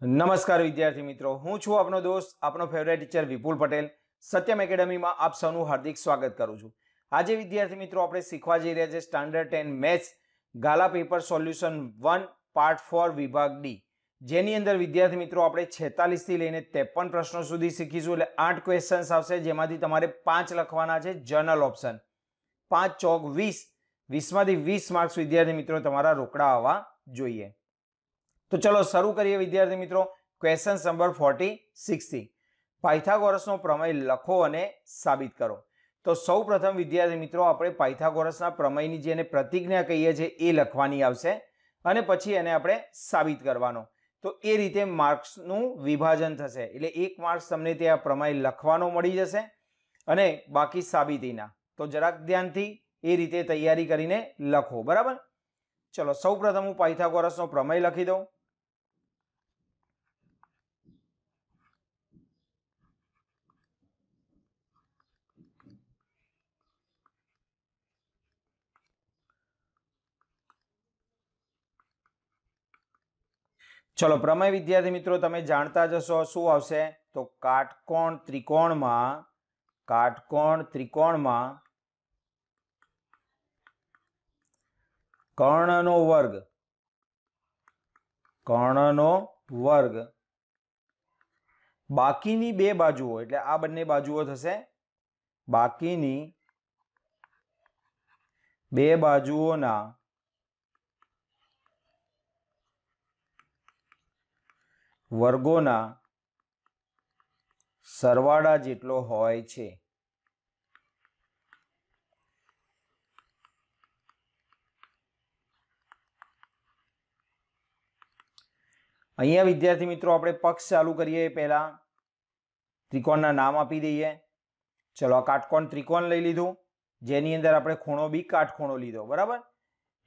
નમસ્કાર વિદ્યાર્થી મિત્રો, હું છું આપનો દોસ્ત, આપનો ફેવરેટ ટીચર વિપુલ પટેલ. સત્યમ એકેડમીમાં આપ સૌનું હાર્દિક સ્વાગત કરું છું. આજે વિદ્યાર્થી મિત્રો આપણે શીખવા જઈ રહ્યા છે સ્ટાન્ડર્ડ 10 મેથ્સ ગાલા પેપર સોલ્યુશન 1 પાર્ટ 4 વિભાગ ડી, જેની અંદર વિદ્યાર્થી મિત્રો આપણે 46 થી લઈને 53 પ્રશ્નો સુધી શીખીશું. એટલે 8 ક્વેશ્ચન્સ આવશે, જેમાંથી તમારે 5 લખવાના છે જનરલ ઓપ્શન. 5 ચોક 20, 20 માંથી 20 માર્ક્સ વિદ્યાર્થી મિત્રો તમારા રોકડા આવવા જોઈએ. તો ચલો શરૂ કરીએ વિદ્યાર્થી મિત્રો. ક્વેશ્ચન નંબર 46 થી પાયથાગોરસનો પ્રમેય લખો અને સાબિત કરો. તો સૌ પ્રથમ વિદ્યાર્થી મિત્રો આપણે પાયથાગોરસના પ્રમેયની જેને પ્રતિજ્ઞા કહીએ છીએ એ લખવાની આવશે અને પછી એને આપણે સાબિત કરવાનો. તો એ રીતે માર્ક્સનું વિભાજન થશે. એટલે 1 માર્ક્સ તમને ત્યાં પ્રમેય લખવાનો મળી જશે અને બાકી સાબિતીના. તો જરાક ધ્યાનથી એ રીતે તૈયારી કરીને લખો, બરાબર. ચલો સૌ પ્રથમ હું પાયથાગોરસનો પ્રમેય લખી દઉં. ચલો પ્રમેય વિદ્યાર્થી મિત્રો તમે જાણતા જ હશો શું આવશે. તો કાટકોણ ત્રિકોણમાં કર્ણનો વર્ગ બાકીની બે બાજુઓ, એટલે આ બંને બાજુઓ થશે, બાકીની બે બાજુઓના વર્ગોના સરવાળા જેટલો હોય છે. અહીંયા વિદ્યાર્થી મિત્રો આપણે પક્ષ ચાલુ કરીએ. પહેલા ત્રિકોણના નામ આપી દઈએ. ચલો આ કાટકોણ ત્રિકોણ લઈ લીધું, જેની અંદર આપણે ખૂણો બી કાટખૂણો લીધો, બરાબર.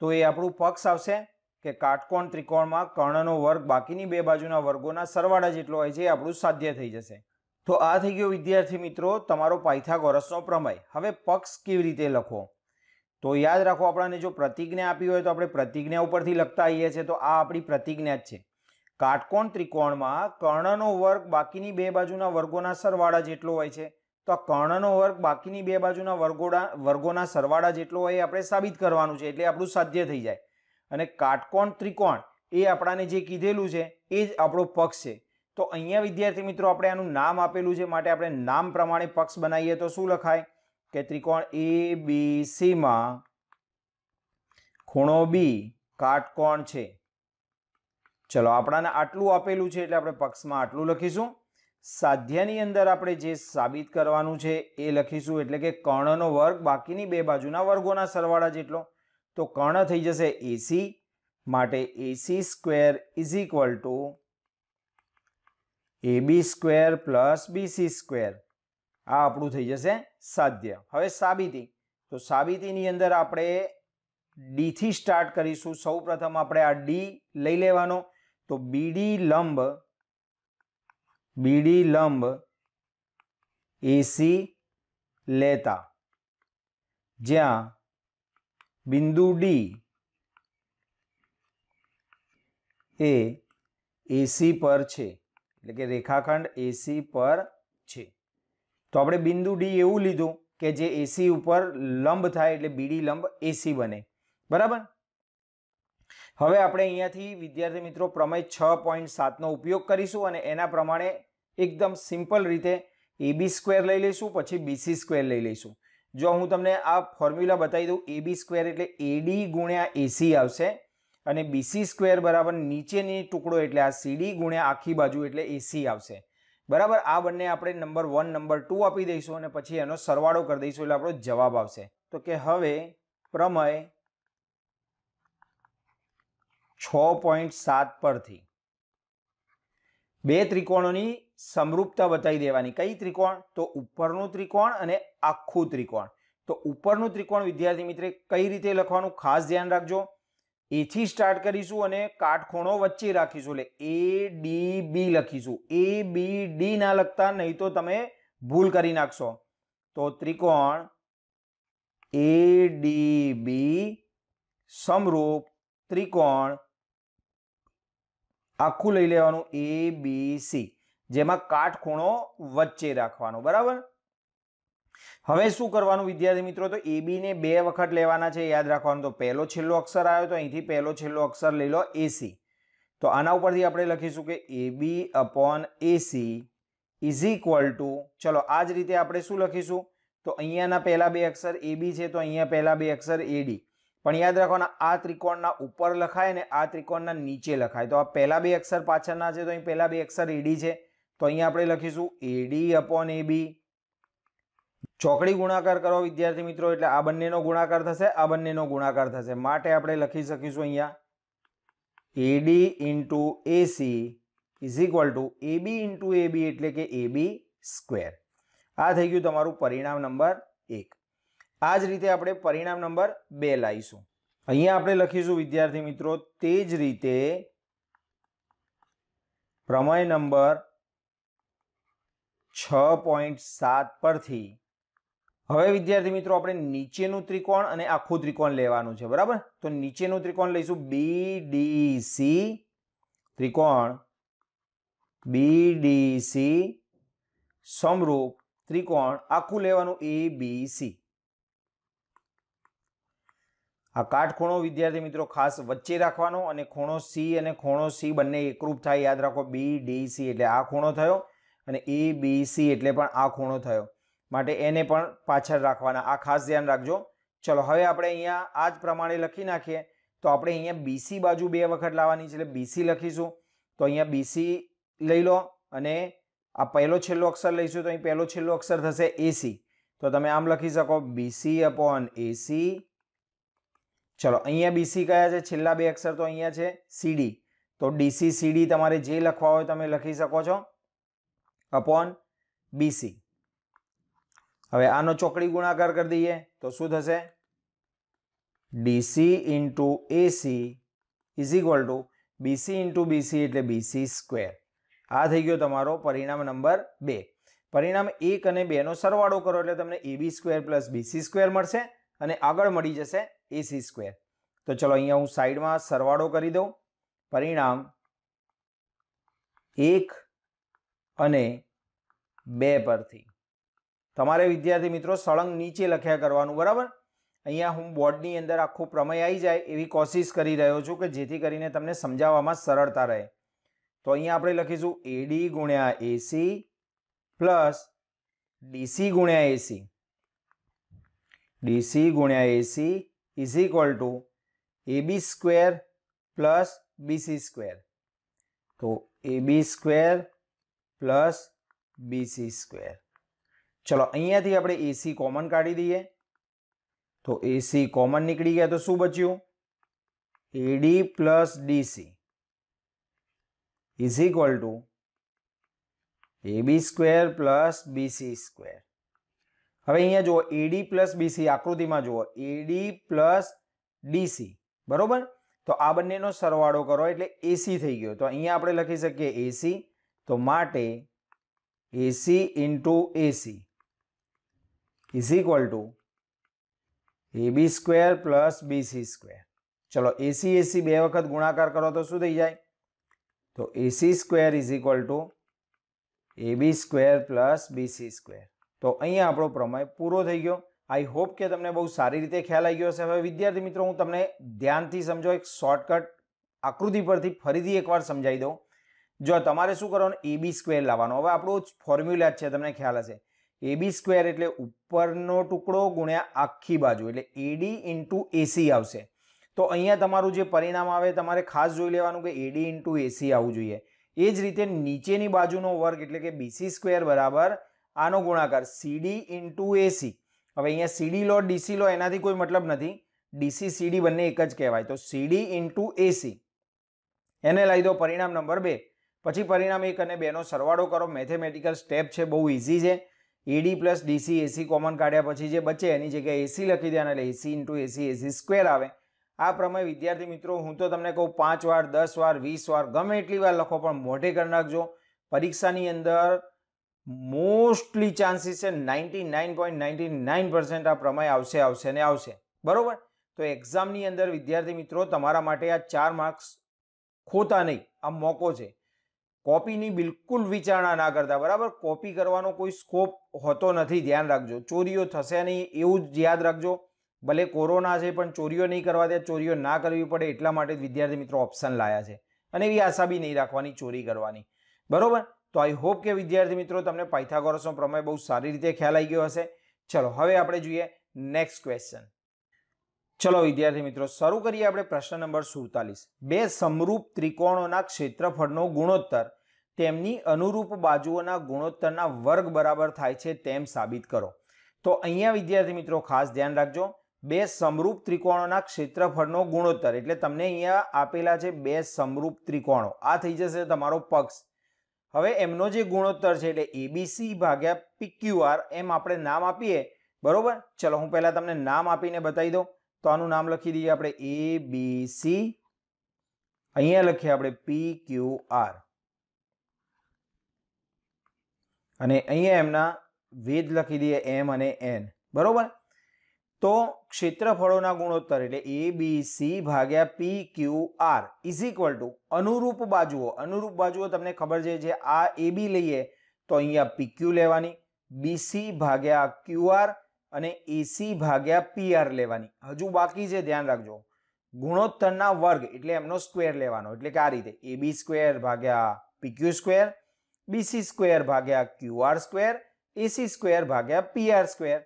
તો એ આપણું પક્ષ આવશે કે કાટકોણ ત્રિકોણમાં કર્ણનો વર્ગ બાકીની બે બાજુના વર્ગોના સરવાળા જેટલો હોય છે, એ આપણું સાધ્ય થઈ જશે. તો આ થઈ ગયો વિદ્યાર્થી મિત્રો તમારો પાયથાગોરસનો પ્રમેય. હવે પક્ષ કેવી રીતે લખવો? તો યાદ રાખો, આપણને જો પ્રતિજ્ઞા આપી હોય તો આપણે પ્રતિજ્ઞા ઉપરથી લખતા આવીએ છીએ. તો આ આપણી પ્રતિજ્ઞા જ છે. કાટકોણ ત્રિકોણમાં કર્ણનો વર્ગ બાકીની બે બાજુના વર્ગોના સરવાળા જેટલો હોય છે. તો આ કર્ણનો વર્ગ બાકીની બે બાજુના વર્ગોના સરવાળા જેટલો હોય એ આપણે સાબિત કરવાનું છે, એટલે આપણું સાધ્ય થઈ જાય. અને કાટકોણ ત્રિકોણ એ આપણાને જે કીધેલું છે એ જ આપણો પક્ષ છે. તો અહીંયા વિદ્યાર્થી મિત્રો આપણે આનું નામ આપેલું છે, માટે આપણે નામ પ્રમાણે પક્ષ બનાવીએ તો શું લખાય કે ત્રિકોણ ABC માં ખૂણો બી કાટકોણ છે. ચલો આપણાને આટલું આપેલું છે એટલે આપણે પક્ષમાં આટલું લખીશું. સાધ્યની અંદર આપણે જે સાબિત કરવાનું છે એ લખીશું, એટલે કે કર્ણનો વર્ગ બાકીની બે બાજુના વર્ગોના સરવાળા જેટલો. તો કર્ણ થઈ જશે AC, માટે AC square is equal two AB square plus BC square. આ આપણું થઈ જશે સાધ્ય. હવે સાબિતી. તો સાબિતીની અંદર આપણે D થી સ્ટાર્ટ કરીશું. સૌ પ્રથમ આપણે આ D લઈ લેવાનો. તો BD લંબ AC લેતા, જ્યાં બિંદુ D એ AC પર છે, એટલે કે રેખાખંડ AC પર છે. તો આપણે બિંદુ D એવું લીધું કે જે AC ઉપર લંબ થાય, એટલે BD લંબ AC બને, બરાબર. હવે આપણે અહીંયાથી વિદ્યાર્થી મિત્રો પ્રમેય 6.7 નો ઉપયોગ કરીશું અને એના પ્રમાણે એકદમ સિમ્પલ રીતે AB સ્ક્વેર લઈ લઈશું, પછી BC સ્ક્વેર લઈ લઈશું. જો હું તમને આ ફોર્મ્યુલા બતાવી દઉં, AB સ્ક્વેર એટલે AD ગુણ્યા AC આવશે અને BC સ્ક્વેર બરાબર નીચેની ટુકડો એટલે આ CD ગુણ્યા આખી બાજુ એટલે AC આવશે, બરાબર. આ બંને આપણે નંબર 1 નંબર 2 આપી દઈશું અને પછી એનો સરવાળો કરી દઈશું એટલે આપણો જવાબ આવશે. તો કે હવે પ્રમેય 6.7 પરથી બે ત્રિકોણોની સમરૂપતા બતાવી દેવાની. કઈ ત્રિકોણ? તો ઉપરનું ત્રિકોણ અને આખું ત્રિકોણ. તો ઉપરનું ત્રિકોણ વિદ્યાર્થી મિત્ર કઈ રીતે લખવાનું ખાસ ધ્યાન રાખજો. A થી સ્ટાર્ટ કરીશું અને કાટખૂણો વચ્ચે રાખીશું, એટલે ADB લખીશું. ABD ના લખતા, નહીં તો તમે ભૂલ કરી નાખશો. તો ત્રિકોણ ADB સમરૂપ ત્રિકોણ આખું લઈ લેવાનું ABC, જેમાં કાટખૂણો વચ્ચે રાખવાનો. બરાબર. હવે શું કરવાનું વિદ્યાર્થી મિત્રો, તો AB ને 2 વખત લેવાના છે, યાદ રાખવાનું. તો પહેલો છેલ્લો અક્ષર આવ્યો તો અહીંથી પહેલો છેલ્લો અક્ષર લઈ લો AC. તો આના ઉપરથી આપણે લખીશું કે AB/AC ઇઝ ઇક્વલ ટુ, ચલો આ જ રીતે આપણે શું લખીશું, તો અહીંયાના પહેલા 2 અક્ષર AB છે તો અહીંયા પહેલા 2 અક્ષર AD. પણ યાદ રાખવાના, આ ત્રિકોણના ઉપર લખાય ને આ ત્રિકોણના નીચે લખાય. તો આ પહેલા 2 અક્ષર પાછળના છે તો અહીં પહેલા 2 અક્ષર AD છે, તો અહીંયા આપણે લખીશું AD/AB. ચોકડી ગુણાકાર કરો વિદ્યાર્થી મિત્રો, એટલે આ બંનેનો ગુણાકાર થશે, આ બંનેનો ગુણાકાર થશે. માટે આપણે લખી શકીશું અહીંયા AD/AC is equal two AB/AB એટલે કે AB². આ થઈ ગયું તમારું પરિણામ નંબર 1. આ જ રીતે આપણે પરિણામ નંબર 2 લાવીશું. અહીંયા આપણે લખીશું વિદ્યાર્થી મિત્રો, તે જ રીતે પ્રમેય નંબર 6.7 પરથી હવે વિદ્યાર્થી મિત્રો આપણે નીચેનું ત્રિકોણ અને આખું ત્રિકોણ લેવાનું છે. બરાબર. તો નીચેનું ત્રિકોણ લઈશું BDC ત્રિકોણ, BDC સમરૂપ ત્રિકોણ આખું લેવાનું ABC. આ કાટખૂણો વિદ્યાર્થી મિત્રો ખાસ વચ્ચે રાખવાનો અને ખૂણો C અને ખૂણો C બંને એકરૂપ થાય. યાદ રાખો, BDC એટલે આ ખૂણો થયો અને ABC એટલે પણ આ ખૂણો થયો, માટે એને પણ પાછળ રાખવાના. આ ખાસ ધ્યાન રાખજો. ચલો હવે આપણે અહીંયા આ જ પ્રમાણે લખી નાખીએ. તો આપણે અહીંયા BC બાજુ 2 વખત લાવવાની છે એટલે BC લખીશું. તો અહીંયા BC લઈ લો અને આ પહેલો છેલ્લો અક્ષર લઈશું તો અહીં પહેલો છેલ્લો અક્ષર થશે AC. તો તમે આમ લખી શકો BC/AC. ચલો અહીંયા BC કયા છે, છેલ્લા 2 અક્ષર તો અહીંયા છે CD. તો DC/CD તમારે જે લખવા હોય તમે લખી શકો છો અપોન BC. હવે આનો ચોકડી ગુણાકાર કરી દઈએ તો શું થશે, DC/AC is equal two BC/BC એટલે BC². આ થઈ ગયો તમારો પરિણામ નંબર 2. પરિણામ 1 અને 2 નો સરવાળો કરો એટલે તમને AB² + BC² મળશે અને આગળ મળી જશે AC². તો ચલો અહીંયા હું સાઈડમાં સરવાળો કરી દઉં. પરિણામ 1 અને 2 પરથી તમારે વિદ્યાર્થી મિત્રો સળંગ નીચે લખ્યા કરવાનું. બરાબર. અહીંયા હું બોર્ડની અંદર આખું પ્રમેય આવી જાય એવી કોશિશ કરી રહ્યો છું કે જેથી કરીને તમને સમજાવવામાં સરળતા રહે. તો અહીંયા આપણે લખીશું AD/AC plus DC/AC. DC/AC is equal two AB² plus BC². તો AB² પ્લસ BC². ચલો અહીંયાથી આપણે AC કોમન કાઢી દઈએ તો AC કોમન નીકળી ગયા તો શું બચ્યું, AD plus DC is equal two AB² plus BC². હવે અહીંયા જુઓ AD પ્લસ BC આકૃતિમાં જુઓ AD પ્લસ DC. બરોબર. તો આ બંનેનો સરવાળો કરો એટલે AC થઈ ગયો. તો અહીંયા આપણે લખી શકીએ AC. તો માટે AC/AC is equal two AB² plus BC². ચલો AC બે વખત ગુણાકાર કરો તો શું થઈ જાય, તો AC² is equal two AB² plus BC². તો અહીંયા આપણો પ્રમેય પૂરો થઈ ગયો. આઈ હોપ કે તમને બહુ સારી રીતે ખ્યાલ આવી ગયો હશે. હવે વિદ્યાર્થી મિત્રો હું તમને ધ્યાનથી સમજો, એક શોર્ટકટ આકૃતિ પરથી ફરીથી એકવાર સમજાવી દઉં. જો તમારે શું કરવાનું, AB² લાવવાનો. હવે આપણો ફોર્મ્યુલા જ છે, તમને ખ્યાલ હશે. AB² એટલે ઉપરનો ટુકડો ગુણ્યા આખી બાજુ એટલે AD/AC આવશે. તો અહીંયા તમારું જે પરિણામ આવે તમારે ખાસ જોઈ લેવાનું કે AD/AC આવવું જોઈએ. એ જ રીતે નીચેની બાજુનો વર્ગ એટલે કે BC² બરાબર આનો ગુણાકાર CD/AC. હવે અહીંયા CD લો DC લો એનાથી કોઈ મતલબ નથી, DC CD બંને એક જ કહેવાય. તો CD/AC એને લઈ દો પરિણામ નંબર 2. પછી પરિણામ 1 અને 2 નો સરવાળો કરો. મેથેમેટિકલ સ્ટેપ છે, બહુ ઇઝી છે. AD plus DC AC common કાઢ્યા પછી જે બચે એની જગ્યાએ AC લખી દેવાના એટલે AC/AC AC² આવે. આ પ્રમેય વિદ્યાર્થી મિત્રો હું તો તમને કહું 5 વાર 10 વાર 20 વાર ગમે એટલી વાર લખો પણ મોઢે કરી નાખજો. પરીક્ષાની અંદર મોસ્ટલી ચાન્સીસ છે 99.99% આ પ્રમેય આવશે ને આવશે. બરોબર. તો એક્ઝામની અંદર વિદ્યાર્થી મિત્રો તમારા માટે આ 4 માર્ક્સ ખોતા નહીં, આ મોકો છે. કોપીની બિલકુલ વિચારણા ના કરતા, બરાબર. કોપી કરવાનો કોઈ સ્કોપ હોતો નથી, ધ્યાન રાખજો. ચોરીઓ થશે નહીં એવું જ યાદ રાખજો. ભલે કોરોના છે પણ ચોરીઓ નહીં કરવા દે, ચોરીઓ ના કરવી પડે એટલા માટે વિદ્યાર્થી મિત્રો ઓપ્શન લાયા છે. અને એવી આશા બી નહીં રાખવાની ચોરી કરવાની, બરોબર. તો આઈ હોપ કે વિદ્યાર્થી મિત્રો તમને પાયથાગોરસનો પ્રમેય બહુ સારી રીતે ખ્યાલ આવી ગયો હશે. ચલો હવે આપણે જોઈએ નેક્સ્ટ ક્વેશ્ચન. ચલો વિદ્યાર્થી મિત્રો શરૂ કરીએ આપણે પ્રશ્ન નંબર 47. બે સમરૂપ ત્રિકોણોના ક્ષેત્રફળનો ગુણોત્તર તેમની અનુરૂપ બાજુઓના ગુણોત્તરના વર્ગ બરાબર થાય છે તેમ સાબિત કરો. તો અહીંયા વિદ્યાર્થી મિત્રો ખાસ ધ્યાન રાખજો, બે સમરૂપ ત્રિકોણોના ક્ષેત્રફળનો ગુણોત્તર એટલે તમને અહીંયા આપેલા છે બે સમરૂપ ત્રિકોણો, આ થઈ જશે તમારો પક્ષ. હવે એમનો જે ગુણોત્તર છે એટલે એબીસી ભાગ્યા પીક્યુઆર એમ આપણે નામ આપીએ, બરોબર. ચલો હું પહેલા તમને નામ આપીને બતાવી દઉં. તો આનું નામ લખી દઈએ આપણે એબીસી, અહીંયા લખીએ આપણે પીક્યુઆર, અને અહીંયા એમના વેધ લખી દઈએ એમ અને એન, બરોબર. તો ક્ષેત્રફળોના ગુણોત્તર એટલે એબીસી ભાગ્યા પીક્યુઆર ઇઝ ઇક્વલ ટુ અનુરૂપ બાજુઓ. અનુરૂપ બાજુઓ તમને ખબર છે, જે આ એબી લઈએ તો અહીંયા પીક્યુ લેવાની, બીસી ભાગ્યા ક્યુઆર અને એસી ભાગ્યા પીઆર લેવાની. હજુ બાકી છે, ધ્યાન રાખજો. ગુણોત્તરના વર્ગ એટલે એમનો સ્ક્વેર લેવાનો, એટલે કે આ રીતે એબી સ્ક્વેર ભાગ્યા પીક્યુ સ્ક્વેર, બીસી સ્ક્વેર ભાગ્યા ક્યુઆર સ્ક્વેર, એસી સ્ક્વેર ભાગ્યા પીઆર સ્ક્વેર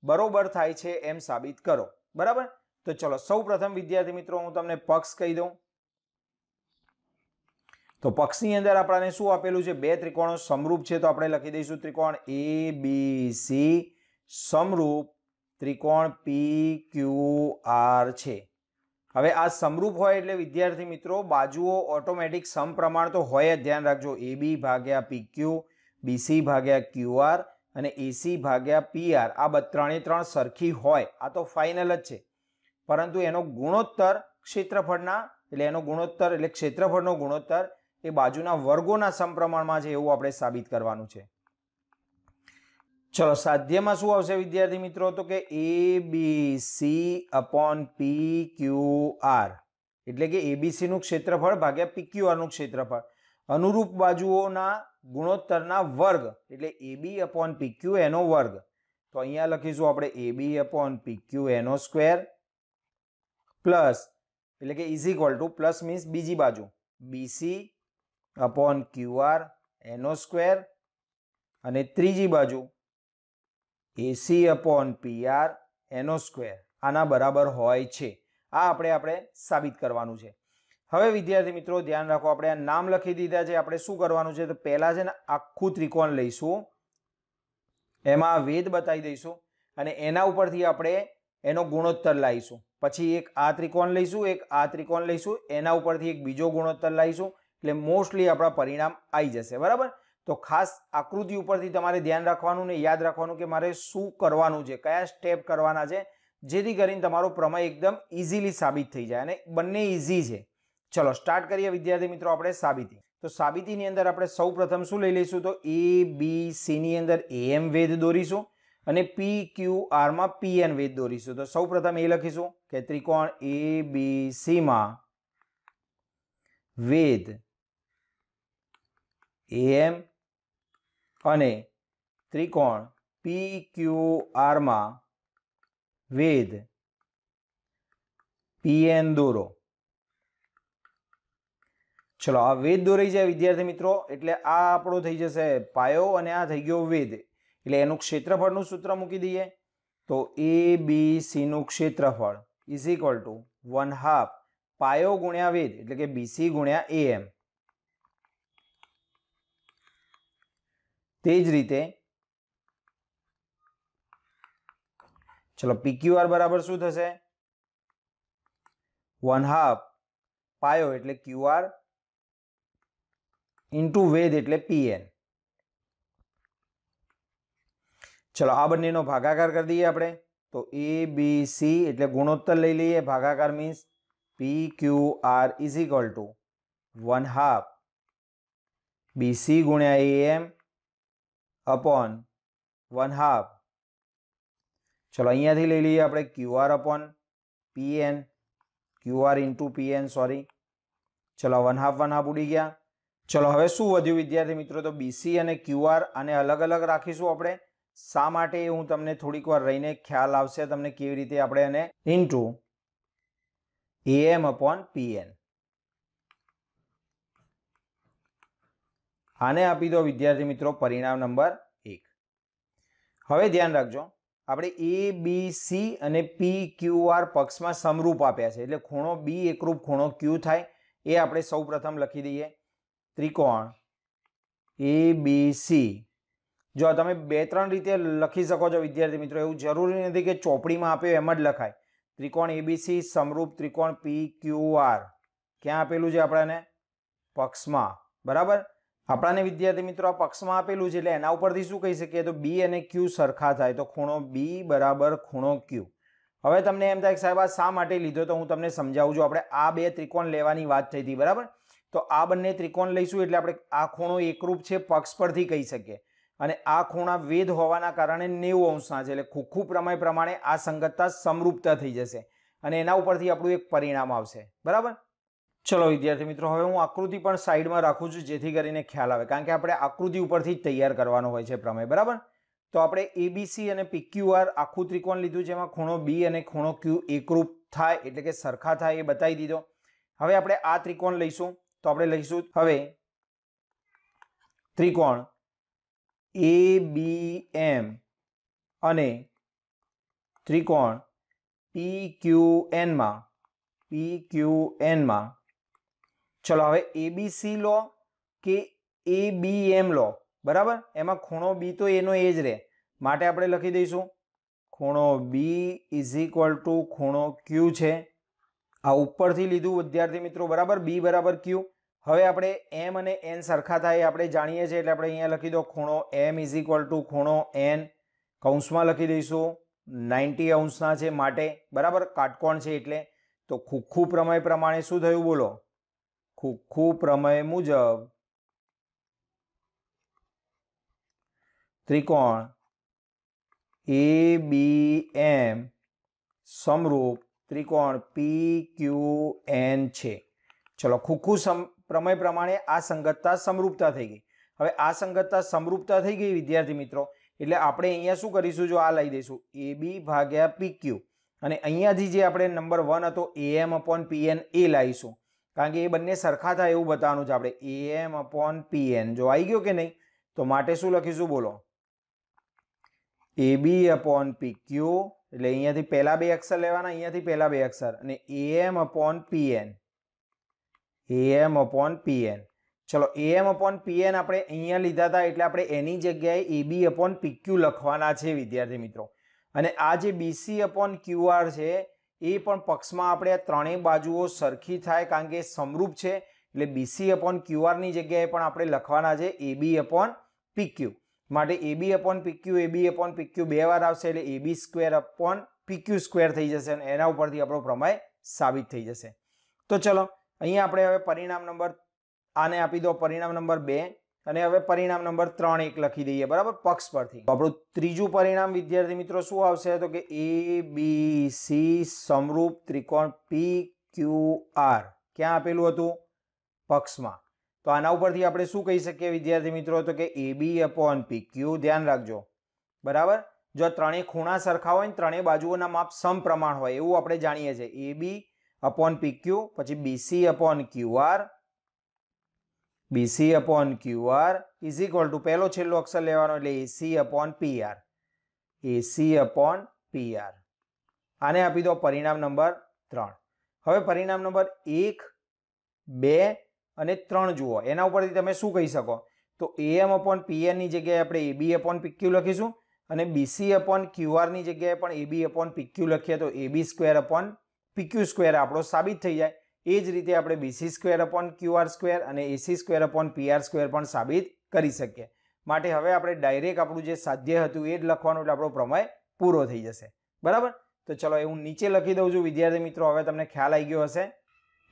બરોબર થાય છે એમ સાબિત કરો, બરાબર. તો ચલો સૌ પ્રથમ વિદ્યાર્થી મિત્રો હું તમને પક્ષ કહી દઉં. તો પક્ષની અંદર આપણને શું આપેલું છે, બે ત્રિકોણો સમરૂપ છે, તો આપણે લખી દઈશું ત્રિકોણ એબીસી સમરૂપ ત્રિકોણ પીક્યુઆર છે. હવે આ સમરૂપ હોય એટલે વિદ્યાર્થી મિત્રો બાજુઓ ઓટોમેટિક સમપ્રમાણ તો હોય જ, ધ્યાન રાખજો. એબી ભાગ્યા પીક્યુ, બીસી ભાગ્યા ક્યુઆર અને એસી ભાગ્યા પીઆર આ ત્રણે ત્રણ સરખી હોય, આ તો ફાઇનલ જ છે. પરંતુ એનો ગુણોત્તર ક્ષેત્રફળના એટલે એનો ગુણોત્તર એટલે ક્ષેત્રફળનો ગુણોત્તર એ બાજુના વર્ગોના સમપ્રમાણમાં છે એવું આપણે સાબિત કરવાનું છે. ચલો સાધ્યમાં શું આવશે વિદ્યાર્થી મિત્રો, તો કે એબીસી અપોન પીક્યુઆર એટલે કે એબીસી નું ક્ષેત્રફળ ભાગ્યા પીક્યુઆર નું ક્ષેત્રફળ, અનુરૂપ બાજુઓના ગુણોત્તરના વર્ગ એટલે એબી અપોન પીક્યુ એનો વર્ગ. તો અહીંયા લખીશું આપણે એબી અપોન પીક્યુ એનો સ્ક્વેર પ્લસ એટલે કે is equal two plus means બીજી બાજુ બીસી અપોન ક્યુઆર એનો સ્ક્વેર અને ત્રીજી બાજુ એસી અપોન પીઆર એનો સ્ક્વેર આના બરાબર હોય છે. આ આપણે સાબિત કરવાનું છે. હવે વિદ્યાર્થી મિત્રો ધ્યાન રાખો, આપણે આ નામ લખી દીધા છે. આપણે શું કરવાનું છે, તો પહેલા છે ને આખું ત્રિકોણ લઈશું, એમાં વેધ બતાવી દઈશું અને એના ઉપરથી આપણે એનો ગુણોત્તર લાવીશું. પછી એક આ ત્રિકોણ લઈશું, એક આ ત્રિકોણ લઈશું, એના ઉપરથી એક બીજો ગુણોત્તર લાવીશું, એટલે મોસ્ટલી આપણા પરિણામ આવી જશે, બરાબર. તો ખાસ આકૃતિ ઉપરથી તમારે ધ્યાન રાખવાનું ને યાદ રાખવાનું કે મારે શું કરવાનું છે, કયા સ્ટેપ કરવાના છે, જેથી કરીને તમારો પ્રમેય એકદમ ઇઝીલી સાબિત થઈ જાય. અને બંને ઇઝી છે. ચલો સ્ટાર્ટ કરીએ વિદ્યાર્થી મિત્રો આપણે સાબિતી. તો સાબિતીની અંદર આપણે સૌ પ્રથમ શું લઈ લઈશું, તો એ બી સી ની અંદર એમ વેધ દોરીશું અને પી ક્યુ આર માં પીએન વેધ દોરીશું. તો સૌ પ્રથમ એ લખીશું કે ત્રિકોણ એ બી સી માં વેધ એમ અને ત્રિકોણ પી ક્યુ આર માં વેધ પીએન દોરો. ચલો આ વેધ દોરાઈ જાય વિદ્યાર્થી મિત્રો એટલે આ આપણો થઈ જશે પાયો અને આ થઈ ગયો વેધ, એટલે એનું ક્ષેત્રફળનું સૂત્ર મૂકી દઈએ. તો એ બી સી નું ક્ષેત્રફળ ઇઝ ઇક્વલ ટુ 1/2 પાયો ગુણ્યા વેધ એટલે કે બીસી ગુણ્યા એમ. તે જ રીતે ચલો પીક્યુઆર બરાબર શું થશે, 1/2 પાયો એટલે ક્યુઆર ઇન્ટુ વેધ એટલે પીએન. ચલો આ બંનેનો ભાગાકાર કરી દઈએ આપણે. તો એ બી સી એટલે ગુણોત્તર લઈ લઈએ, ભાગાકાર means P Q R is equal to 1/2 BC ગુણ્યા એમ અપોન 1/2. ચલો અહીંયાથી લઈ લઈએ આપણે QR upon PN, QR into PN sorry, ચલો 1/2 ઉડી ગયા. ચલો હવે શું વધ્યું વિદ્યાર્થી મિત્રો? તો BC અને QR આને અલગ અલગ રાખીશું આપણે. શા માટે હું તમને થોડીક વાર રહીને ખ્યાલ આવશે તમને કેવી રીતે આપણે એને ઇન્ટુ AM/PN આને આપી દો વિદ્યાર્થી મિત્રો પરિણામ નંબર 1. હવે ધ્યાન રાખજો, આપણે ABC અને PQR પક્ષમાં સમરૂપ આપ્યા છે એટલે ખૂણો B એકરૂપ ખૂણો Q થાય એ આપણે સૌપ્રથમ લખી દઈએ. ત્રિકોણ ABC, જો તમે 2-3 રીતે લખી શકો છો વિદ્યાર્થી મિત્રો, એવું જરૂરી નથી કે ચોપડીમાં આપ્યો એમ જ લખાય. ત્રિકોણ ABC સમરૂપ ત્રિકોણ PQR ક્યાં આપેલું છે આપણાને? પક્ષમાં. બરાબર, આપણાને વિદ્યાર્થી મિત્રો આ પક્ષમાં આપેલું છે એટલે એના ઉપરથી શું કહી શકીએ? તો B અને Q સરખા થાય તો ખૂણો B બરાબર ખૂણો Q. હવે તમને એમ થાય કે સાહેબ આ શા માટે લીધો? તો હું તમને સમજાવું છું. આપણે આ બે ત્રિકોણ લેવાની વાત થઈ હતી, બરાબર? તો આ બંને ત્રિકોણ લઈશું એટલે આપણે આ ખૂણો એકરૂપ છે પક્ષ પરથી કહી શકીએ, અને આ ખૂણા વેધ હોવાના કારણે 90 અંશના છે એટલે ખુખ્ખુ પ્રમેય પ્રમાણે આ સંગતતા સમરૂપતા થઈ જશે અને એના ઉપરથી આપણું એક પરિણામ આવશે. બરાબર, ચલો વિદ્યાર્થી મિત્રો હવે હું આકૃતિ પણ સાઈડમાં રાખું છું જેથી કરીને ખ્યાલ આવે, કારણ કે આપણે આકૃતિ ઉપરથી જ તૈયાર કરવાનો હોય છે પ્રમેય. બરાબર, તો આપણે ABC અને PQR આખું ત્રિકોણ લીધું, જેમાં ખૂણો B અને ખૂણો Q એકરૂપ થાય એટલે કે સરખા થાય એ બતાવી દીધો. હવે આપણે આ ત્રિકોણ લઈશું, તો આપણે લઈશું હવે ત્રિકોણ ABM અને ત્રિકોણ PQN માં. ચલો હવે ABC લો કે ABM લો, બરાબર, એમાં ખૂણો B તો એનો એ જ રહે, માટે આપણે લખી દઈશું ખૂણો B = ખૂણો Q છે. આ ઉપરથી લીધું વિદ્યાર્થી મિત્રો, બરાબર, B બરાબર Q. હવે આપણે M અને N સરખા થાય આપણે જાણીએ છીએ એટલે આપણે અહીંયા લખી દો ખૂણો M = ખૂણો N, કૌંસમાં લખી દઈશું 90 અંશના છે માટે, બરાબર, કાટકોણ છે એટલે. તો ખુખ્ખુ પ્રમેય પ્રમાણે શું થયું બોલો? ખુખ્ખુ પ્રમેય મુજબ ત્રિકોણ ABM સમરૂપ ત્રિકોણ PQN છે. ચલો ખુખ્ખુ પ્રમેય પ્રમાણે આ સંગતતા સમરૂપતા થઈ ગઈ. હવે આ સંગતતા સમરૂપતા થઈ ગઈ વિદ્યાર્થી મિત્રો, એટલે આપણે અહીંયા શું કરીશું? જો આ લઈ દઈશું AB/PQ અને અહીંયાથી જે આપણે નંબર 1 હતો AM/PN એ લાવીશું, કારણ કે એ બંને સરખા થાય એવું બતાવવાનું છે આપણે. AM/PN જો આવી ગયો કે નહીં? તો માટે શું લખીશું બોલો? AB/PQ એટલે અહીંયાથી પહેલા બે અક્ષર લેવાના, અહીંયાથી પહેલા બે અક્ષર, અને AM/PN. ચલો AM/PN આપણે અહીંયા લીધા હતા એટલે આપણે એની જગ્યાએ AB/PQ લખવાના છે વિદ્યાર્થી મિત્રો. અને આ જે BC/QR છે એ પણ પક્ષમાં આપણે આ ત્રણેય બાજુઓ સરખી થાય કારણ કે સમરૂપ છે એટલે BC/QR ની જગ્યાએ પણ આપણે લખવાના છે AB/PQ. માટે AB/PQ બે વાર આવશે એટલે AB²/PQ² થઈ જશે અને એના ઉપરથી આપણો પ્રમેય સાબિત થઈ જશે. તો ચલો અહીંયા આપણે હવે પરિણામ નંબર આને આપી દો પરિણામ નંબર 2 અને હવે પરિણામ નંબર 3 એક લખી દઈએ, બરાબર, પક્ષ પરથી. તો આપણું ત્રીજું પરિણામ વિદ્યાર્થી મિત્રો શું આવશે? તો કે ABC સમરૂપ ત્રિકોણ PQR ક્યાં આપેલું હતું? પક્ષમાં. તો આના ઉપરથી આપણે શું કહી શકીએ વિદ્યાર્થી મિત્રો? તો કે AB/PQ. ધ્યાન રાખજો, બરાબર, જો ત્રણેય ખૂણા સરખા હોય ને ત્રણેય બાજુઓના માપ સમપ્રમાણ હોય એવું આપણે જાણીએ છીએ. AB/PQ પછી BC/QR = પહેલો છેલ્લો અક્ષર લેવાનો એટલે AC/PR. આને આપી દો પરિણામ નંબર 3. હવે પરિણામ નંબર 1, 2 અને 3 જુઓ, એના ઉપરથી તમે શું કહી શકો? તો AM/PN ની જગ્યાએ આપણે AB/PQ લખીશું અને BC/QR ની જગ્યાએ પણ AB/PQ લખીએ તો AB²/PQ² આપણો સાબિત થઈ જાય. એ જ રીતે આપણે BC²/QR² અને AC²/PR² પણ સાબિત કરી શકીએ. માટે હવે આપણે ડાયરેક્ટ આપણું જે સાધ્ય હતું એ જ લખવાનું એટલે આપણો પ્રમેય પૂરો થઈ જશે. બરાબર, તો ચલો એ હું નીચે લખી દઉં છું વિદ્યાર્થી મિત્રો, હવે તમને ખ્યાલ આવી ગયો હશે.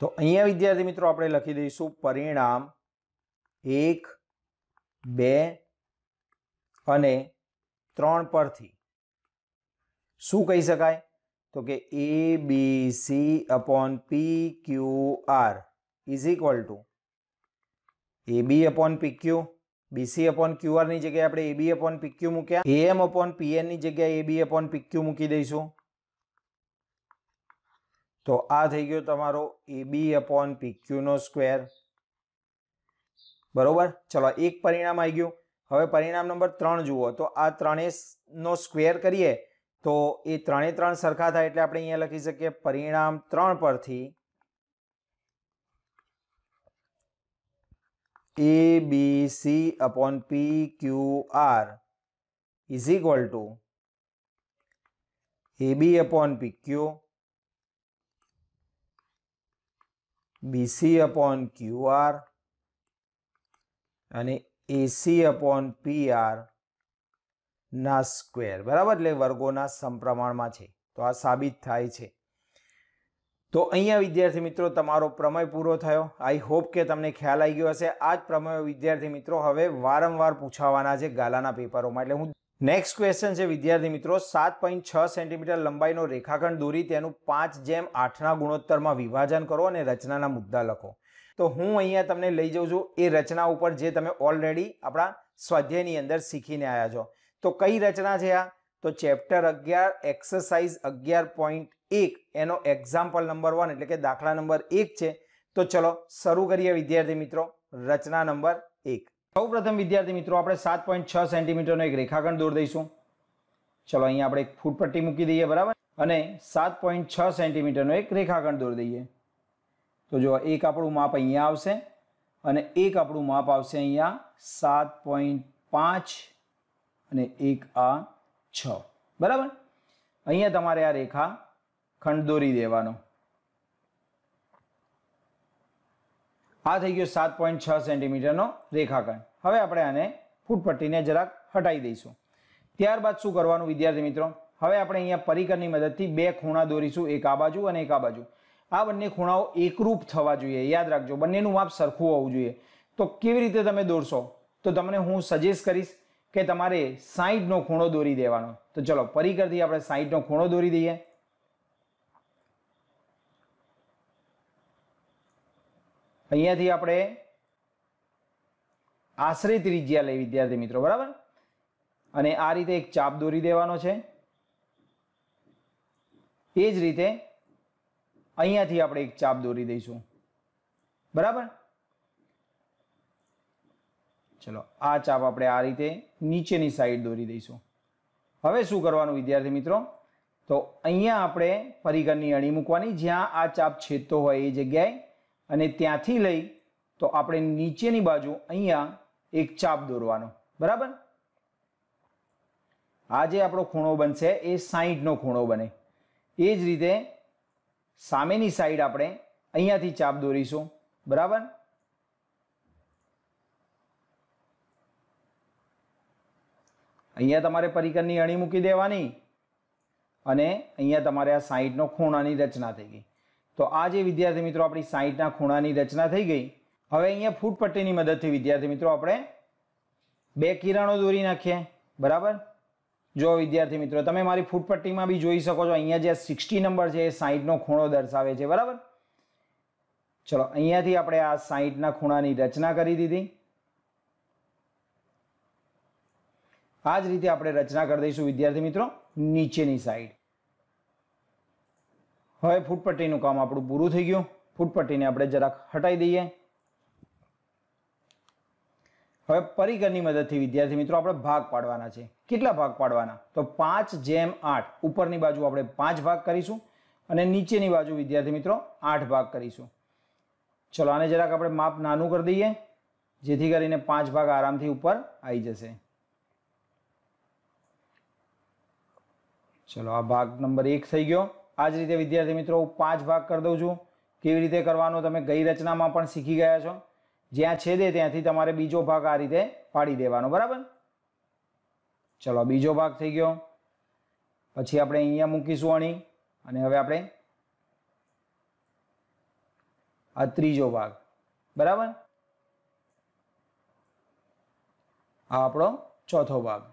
તો અહીંયા વિદ્યાર્થી મિત્રો આપણે લખી દઈશું પરિણામ 1, 2 અને 3 પરથી શું કહી શકાય? તો કે ABC/PQR is equal two AB upon PQ, BC upon QR ની જગ્યાએ આપણે AB અપોન PQ મૂક્યા, AM અપોન PN ની જગ્યાએ AB અપોન PQ મૂકી દઈશું. તો આ થઈ ગયો તમારો AB અપોન PQ નો સ્ક્વેર. બરોબર. ચલો એક પરિણામ આવી ગયું. હવે પરિણામ નંબર 3 જુઓ તો આ ત્રણેયનો સ્ક્વેર કરીએ તો એ ત્રણે ત્રણ સરખા થાય એટલે આપણે અહીંયા લખી શકીએ પરિણામ 3 પરથી ABC upon PQR is equal to AB upon PQ, BC upon QR અને AC upon PR ના સ્ક્વેર. બરાબર, એટલે વર્ગોના સમપ્રમાણમાં છે. તો આ સાબિત થાય છે. તો અહીંયા વિદ્યાર્થી મિત્રો તમારો પ્રમેય પૂરો થયો. આઈ હોપ કે તમને ખ્યાલ આવી ગયો હશે. આ જ પ્રમેય વિદ્યાર્થી મિત્રો હવે વારંવાર પૂછાવાના છે ગાલાના પેપરોમાં. એટલે હું નેક્સ્ટ ક્વેશ્ચન છે વિદ્યાર્થી મિત્રો, 7.6 સેન્ટીમીટર લંબાઈનો રેખાખંડ દોરી તેનું 5:8 ગુણોત્તરમાં વિભાજન કરો અને રચનાના મુદ્દા લખો. તો હું અહીંયા તમને લઈ જાઉં છું એ રચના ઉપર જે તમે ઓલરેડી આપણા સ્વાધ્યાયની અંદર શીખીને આવ્યા છો. તો કઈ રચના છે આ? તો ચેપ્ટર 11 એક્સરસાઇઝ 11.1 એનો એક્ઝામ્પલ નંબર 1 એટલે કે દાખલા નંબર 1 છે. તો ચલો શરૂ કરીએ વિદ્યાર્થી મિત્રો રચના નંબર 1. સૌપ્રથમ વિદ્યાર્થી મિત્રો આપણે 7.6 સેન્ટીમીટરનો એક રેખાખંડ દોરી દઈશું. ચલો અહીંયા આપણે એક ફૂટપટ્ટી મૂકી દઈએ. બરાબર, અને 7.6 સેન્ટીમીટરનો એક રેખાખંડ દોરી દઈએ. તો જો એક આપણું માપ અહીંયા આવશે અને એક આપણું માપ આવશે અહીંયા 7.5 અને એક આ 6. બરાબર, અહીંયા તમારે આ રેખાખંડ દોરી દેવાનો. આ થઈ ગયો 7.6 સેન્ટીમીટરનો રેખાખંડ. હવે આપણે આને ફૂટપટ્ટીને જરાક હટાવી દઈશું. ત્યારબાદ શું કરવાનું વિદ્યાર્થી મિત્રો, હવે આપણે અહીંયા પરિકરની મદદથી બે ખૂણા દોરીશું, એક આ બાજુ અને એક આ બાજુ. આ બંને ખૂણાઓ એકરૂપ થવા જોઈએ. યાદ રાખજો, બંનેનું માપ સરખું હોવું જોઈએ. તો કેવી રીતે તમે દોરશો? તો તમને હું સજેસ્ટ કરીશ કે તમારે 60નો ખૂણો દોરી દેવાનો. તો ચલો પરિકરથી આપણે 60નો ખૂણો દોરી દઈએ. અહીંયાથી આપણે આશરે ત્રિજ્યા લઈ વિદ્યાર્થી મિત્રો. બરાબર, અને આ રીતે એક ચાપ દોરી દેવાનો છે. એ જ રીતે અહીંયાથી આપણે એક ચાપ દોરી દઈશું. બરાબર, ચલો આ ચાપ આપણે આ રીતે નીચેની સાઈડ દોરી દઈશું. હવે શું કરવાનું વિદ્યાર્થી મિત્રો, તો અહીંયા આપણે પરિકરની અણી મૂકવાની જ્યાં આ ચાપ છેદતો હોય એ જગ્યાએ, અને ત્યાંથી લઈ તો આપણે નીચેની બાજુ અહીંયા એક ચાપ દોરવાનો. બરાબર, આ જે આપણો ખૂણો બનશે એ 60નો ખૂણો બને. એ જ રીતે સામેની સાઈડ આપણે અહીંયાથી ચાપ દોરીશું. બરાબર, અહીંયા તમારે પરિકરની અણી મૂકી દેવાની અને અહીંયા તમારે આ 60નો ખૂણાની રચના થઈ ગઈ. તો આ જે વિદ્યાર્થી મિત્રો આપણી 60ના ખૂણાની રચના થઈ ગઈ. હવે અહીંયા ફૂટપટ્ટીની મદદથી વિદ્યાર્થી મિત્રો આપણે બે કિરણો દોરી નાખીએ. બરાબર, જો વિદ્યાર્થી મિત્રો તમે મારી ફૂટપટ્ટીમાં બી જોઈ શકો છો, અહીંયા જે 60 નંબર છે એ 60નો ખૂણો દર્શાવે છે. બરાબર, ચલો અહીંયાથી આપણે આ 60ના ખૂણાની રચના કરી દીધી. આ જ રીતે આપણે રચના કરી દઈશું વિદ્યાર્થી મિત્રો નીચેની સાઈડ. હવે ફૂટપટ્ટીનું કામ આપણું પૂરું થઈ ગયું. ફૂટપટ્ટીને આપણે જરાક હટાવી દઈએ. હવે પરિકરની મદદથી વિદ્યાર્થી મિત્રો આપણે ભાગ પાડવાના છે. કેટલા ભાગ પાડવાના? તો 5/8. ઉપરની બાજુ આપણે 5 ભાગ કરીશું અને નીચેની બાજુ વિદ્યાર્થી મિત્રો 8 ભાગ કરીશું. ચલો આને જરાક આપણે માપ નાનું કરી દઈએ જેથી કરીને 5 ભાગ આરામથી ઉપર આવી જશે. ચલો આ ભાગ નંબર 1 થઈ ગયો. આ જ રીતે વિદ્યાર્થી મિત્રો હું 5 ભાગ કરી દઉં છું. કેવી રીતે કરવાનો તમે ગઈ રચનામાં પણ શીખી ગયા છો. જ્યાં છેદે ત્યાંથી તમારે બીજો ભાગ આ રીતે પાડી દેવાનો. બરાબર, ચલો બીજો ભાગ થઈ ગયો. પછી આપણે અહીંયા મૂકીશું અણી અને હવે આપણે આ ત્રીજો ભાગ. બરાબર, આ આપણો ચોથો ભાગ.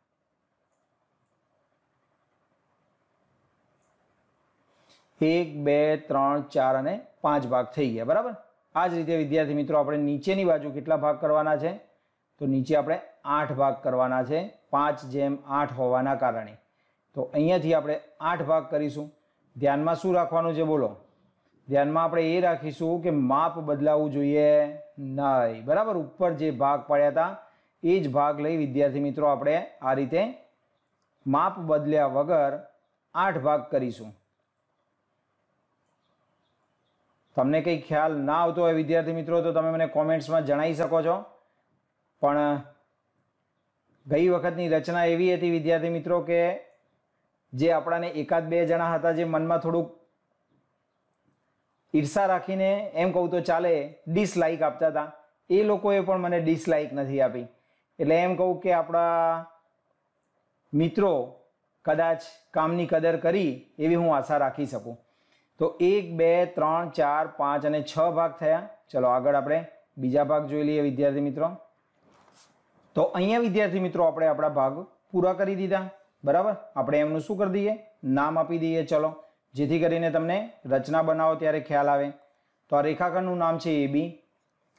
એક, બે, ત્રણ, ચાર અને 5 ભાગ થઈ ગયા. બરાબર, આ જ રીતે વિદ્યાર્થી મિત્રો આપણે નીચેની બાજુ કેટલા ભાગ કરવાના છે? તો નીચે આપણે 8 ભાગ કરવાના છે 5/8 હોવાના કારણે. તો અહીંયાથી આપણે 8 ભાગ કરીશું. ધ્યાનમાં શું રાખવાનું છે બોલો? ધ્યાનમાં આપણે એ રાખીશું કે માપ બદલાવવું જોઈએ નહીં. બરાબર, ઉપર જે ભાગ પડ્યા હતા એ જ ભાગ લઈ વિદ્યાર્થી મિત્રો આપણે આ રીતે માપ બદલ્યા વગર 8 ભાગ કરીશું. તમને કંઈ ખ્યાલ ના આવતો હોય વિદ્યાર્થી મિત્રો તો તમે મને કોમેન્ટ્સમાં જણાવી શકો છો. પણ ગઈ વખતની રચના એવી હતી વિદ્યાર્થી મિત્રો કે જે આપણાને એકાદ બે જણા હતા જે મનમાં થોડુંક ઈર્ષા રાખીને એમ કહું તો ચાલે ડિસલાઇક આપતા હતા. એ લોકોએ પણ મને ડિસલાઇક નથી આપી. એટલે એમ કહું કે આપણા મિત્રો કદાચ કામની કદર કરી એવી હું આશા રાખી શકું. તો 1 2 3 4 5 અને 6 ભાગ થયા. ચલો આગળ આપણે બીજા ભાગ જોઈ લઈએ વિદ્યાર્થી મિત્રો. તો અહીંયા વિદ્યાર્થી મિત્રો આપણે આપણા ભાગ પૂરા કરી દીધા. બરાબર, આપણે એમનું શું કરી દઈએ? નામ આપી દઈએ. ચલો, જેથી કરીને તમને રચના બનાવો ત્યારે ખ્યાલ આવે. તો આ રેખાખંડનું નામ છે AB.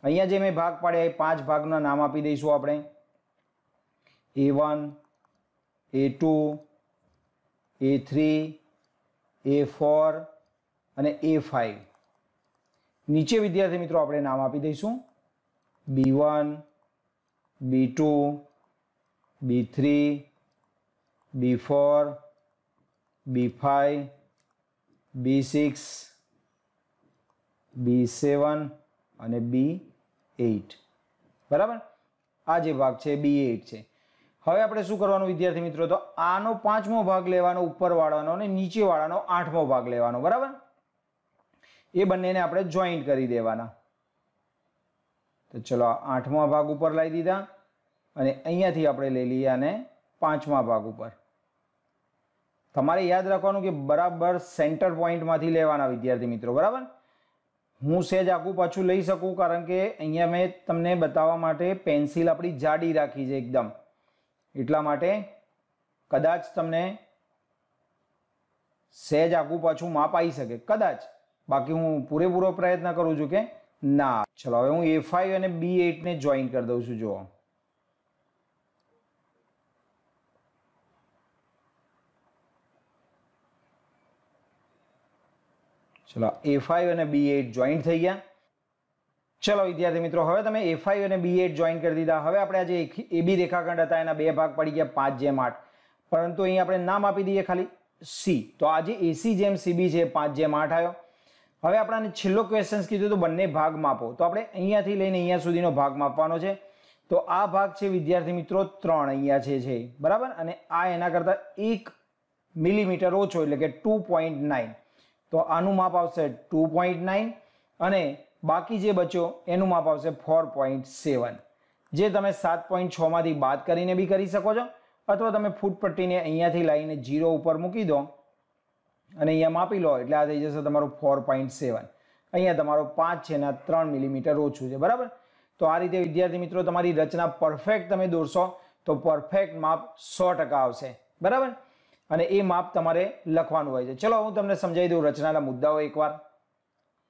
અહીંયા જે મેં ભાગ પાડ્યા એ 5 ભાગના નામ આપી દઈશું આપણે. A1 A2 A3 A4 અને A5. નીચે વિદ્યાર્થી મિત્રો આપણે નામ આપી દઈશું B1 B2 B3 B4 B5 B6 B7 અને B8. બરાબર, આ જે ભાગ છે B8 છે. હવે આપણે શું કરવાનું વિદ્યાર્થી મિત્રો? તો આનો 5મો ભાગ લેવાનો ઉપરવાળાનો અને નીચેવાળાનો 8મો ભાગ લેવાનો. બરાબર, એ બંનેને આપણે જોઈન્ટ કરી દેવાના. તો ચલો 8મા ભાગ ઉપર લાવી દીધા અને અહીંયાથી આપણે લઈ લઈએ અને 5મા ભાગ ઉપર. તમારે યાદ રાખવાનું કે બરાબર સેન્ટર પોઈન્ટમાંથી લેવાના વિદ્યાર્થી મિત્રો. બરાબર, હું સહેજ આખું પાછું લઈ શકું કારણ કે અહીંયા મેં તમને બતાવવા માટે પેન્સિલ આપણી જાડી રાખી છે એકદમ. એટલા માટે કદાચ તમને સહેજ આખું પાછું માપ આવી શકે કદાચ. બાકી હું પૂરેપૂરો પ્રયત્ન કરું છું કે ના. ચલો હવે હું A5 અને B8 ને જોઈન્ટ કરી દઉં છું. જુઓ, ચલો A5 અને B8 જોઈન્ટ થઈ ગયા. ચલો વિદ્યાર્થી મિત્રો, હવે તમે A5 અને B8 જોઈન્ટ કરી દીધા. હવે આપણે આ જે AB રેખાખંડ હતા એના 2 ભાગ પડી ગયા 5/8. પરંતુ અહીં આપણે નામ આપી દઈએ ખાલી C. તો આ જે AC/CB છે 5/8 આવ્યો. હવે આપણને છેલ્લો ક્વેશ્ચન કીધું તો બંને ભાગ માપો. તો આપણે અહીંયાથી લઈને અહીંયા સુધીનો ભાગ માપવાનો છે. તો આ ભાગ છે વિદ્યાર્થી મિત્રો 3 અહીંયા છે. બરાબર, અને આ એના કરતાં 1 મિલીમીટર ઓછો એટલે કે 2.9. તો આનું માપ આવશે 2.9 અને બાકી જે બચ્યો એનું માપ આવશે 4.7. જે તમે 7.6 માંથી બાદ કરીને બી કરી શકો છો અથવા તમે ફૂટપટ્ટીને અહીંયાથી લાવીને 0 ઉપર મૂકી દો અને અહીંયા માપી લો એટલે આ થઈ જશે તમારું 4.7. અહીંયા તમારો 5 છે ને 3 મિલીમીટર ઓછું છે. બરાબર, તો આ રીતે વિદ્યાર્થી મિત્રો તમારી રચના પરફેક્ટ તમે દોરશો તો પરફેક્ટ માપ 100% આવશે. બરાબર, અને એ માપ તમારે લખવાનું હોય છે. ચલો હું તમને સમજાવી દઉં રચનાના મુદ્દાઓ એકવાર.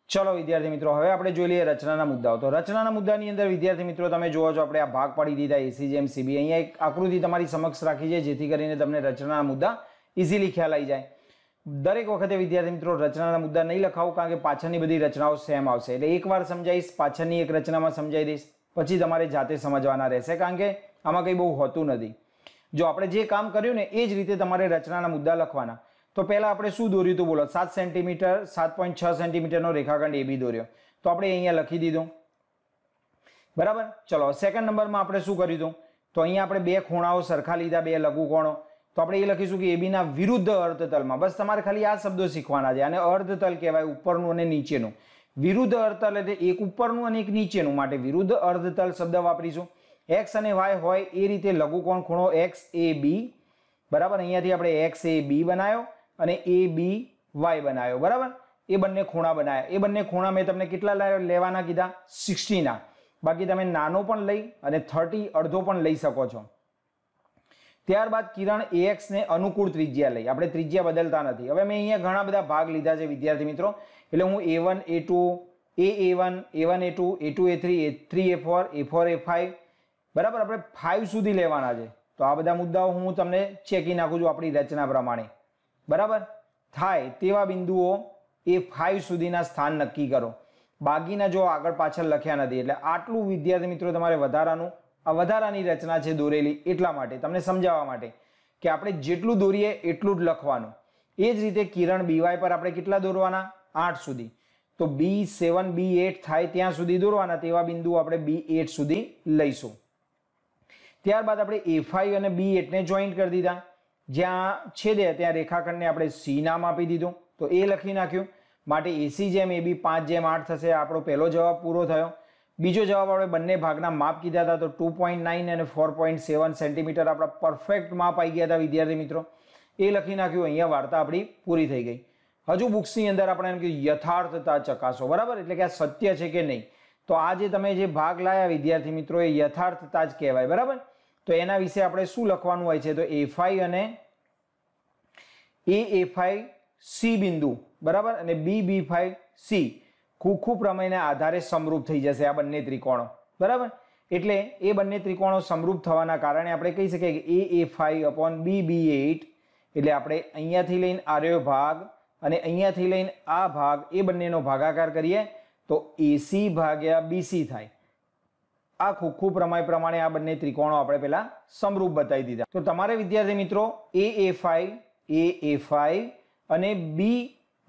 ચલો વિદ્યાર્થી મિત્રો, હવે આપણે જોઈ લઈએ રચનાના મુદ્દાઓ. તો રચનાના મુદ્દાની અંદર વિદ્યાર્થી મિત્રો તમે જુઓ છો આપણે આ ભાગ પાડી દીધા AC/CB. અહીંયા એક આકૃતિ તમારી સમક્ષ રાખી છે જેથી કરીને તમને રચનાના મુદ્દા ઇઝીલી ખ્યાલ આવી જાય. દરેક વખતે વિદ્યાર્થી મિત્રો રચનાના મુદ્દા નહીં લખાવું કારણ કે પાછળની બધી રચનાઓ સેમ આવશે. એટલે એકવાર સમજાવીશ, પાછળની એક રચનામાં સમજાવી દઈશ, પછી તમારે જાતે સમજવાના રહેશે કારણ કે આમાં કંઈ બહુ હોતું નથી. જો આપણે જે કામ કર્યું ને એ જ રીતે તમારે રચનાના મુદ્દા લખવાના. તો પહેલા આપણે શું દોર્યું હતું બોલો? 7 સેન્ટીમીટર 7.6 સેન્ટીમીટરનો રેખાખંડ AB દોર્યો. તો આપણે અહીંયા લખી દીધું. બરાબર, ચલો સેકન્ડ નંબરમાં આપણે શું કર્યું હતું? તો અહીંયા આપણે 2 ખૂણાઓ સરખા લીધા, 2 લઘુકોણો. તો આપણે એ લખીશું કે AB ના વિરુદ્ધ અર્ધતલમાં. બસ તમારે ખાલી આ શબ્દો શીખવાના છે. આને અર્ધતલ કહેવાય, ઉપરનું અને નીચેનું. વિરુદ્ધ અર્ધતલ એટલે એક ઉપરનું અને એક નીચેનું, માટે વિરુદ્ધ અર્ધતલ શબ્દ વાપરીશું. X અને Y હોય એ રીતે લઘુકોણ ખૂણો XAB. બરાબર, અહીંયાથી આપણે XAB બનાવ્યો અને ABY બનાવ્યો. બરાબર, એ બંને ખૂણા બનાવ્યા. એ બંને ખૂણા મેં તમને કેટલા લેવાના કીધા? 60 ના. બાકી તમે નાનો પણ લઈ અને 30 અડધો પણ લઈ શકો છો. ત્યારબાદ કિરણ AX ને અનુકૂળ ત્રિજ્યા લઈ. આપણે ત્રિજ્યા બદલતા નથી. હવે મેં અહીંયા ઘણા બધા ભાગ લીધા છે વિદ્યાર્થી મિત્રો. એટલે હું A1 A2 A1, A1, A2, A2, A3, A3, A4, A4, A5, બરાબર. આપણે 5 સુધી લેવાના છે. તો આ બધા મુદ્દાઓ હું તમને ચેકી નાખું છું આપણી રચના પ્રમાણે, બરાબર. થાય તેવા બિંદુઓ A5 સુધીના સ્થાન નક્કી કરો. બાકીના જો આગળ પાછળ લખ્યા નથી, એટલે આટલું વિદ્યાર્થી મિત્રો તમારે વધારાની રચના છે દોરેલી, એટલા માટે તમને સમજાવવા માટે કે આપણે જેટલું દોરીએ એટલું જ લખવાનું. એ જ રીતે કિરણ BY પર આપણે કેટલા દોરવાના? 8 સુધી. તો B7, B8 થાય ત્યાં સુધી દોરવાના, તેવા બિંદુ આપણે B8 સુધી લઈશું. ત્યારબાદ આપણે A5 અને B8 ને જોઈન્ટ કરી દીધા. જ્યાં છેદે ત્યાં રેખાખંડને આપણે C નામ આપી દીધું, તો એ લખી નાખ્યું. માટે AC જેમ AB 5:8 થશે. આપણો પહેલો જવાબ પૂરો થયો. બીજો જવાબ આપણે બંને ભાગના માપ કીધા હતા, તો 2.9 અને 4.7 સેન્ટીમીટર આપણા પરફેક્ટ માપ આવી ગયા હતા વિદ્યાર્થી મિત્રો. એ લખી નાખ્યું. અહીંયા વાર્તા આપણી પૂરી થઈ ગઈ. હજુ બુક્સની અંદર આપણે એમ કીધું યથાર્થતા ચકાસો, બરાબર. એટલે કે આ સત્ય છે કે નહીં. તો આ જે તમે જે ભાગ લાયા વિદ્યાર્થી મિત્રો, એ યથાર્થતા જ કહેવાય, બરાબર. તો એના વિશે આપણે શું લખવાનું હોય છે? તો A5 અને A5 C બિંદુ, બરાબર, અને B5 C ખુખુ પ્રમેયના આધારે સમરૂપ થઈ જશે આ બંને ત્રિકોણો, બરાબર. એટલે એ બંને ત્રિકોણો સમરૂપ થવાના કારણે આપણે કહી શકીએ કે A5/B8, એટલે આપણે અહીંયાથી લઈને આર્યો ભાગ અને અહીંયાથી લઈને આ ભાગ, એ બંનેનો ભાગાકાર કરીએ તો AC ભાગ્યા BC થાય. આ ખુખુ પ્રમેય પ્રમાણે આ બંને ત્રિકોણો આપણે પહેલા સમરૂપ બતાવી દીધા. તો તમારે વિદ્યાર્થી મિત્રો A5 અને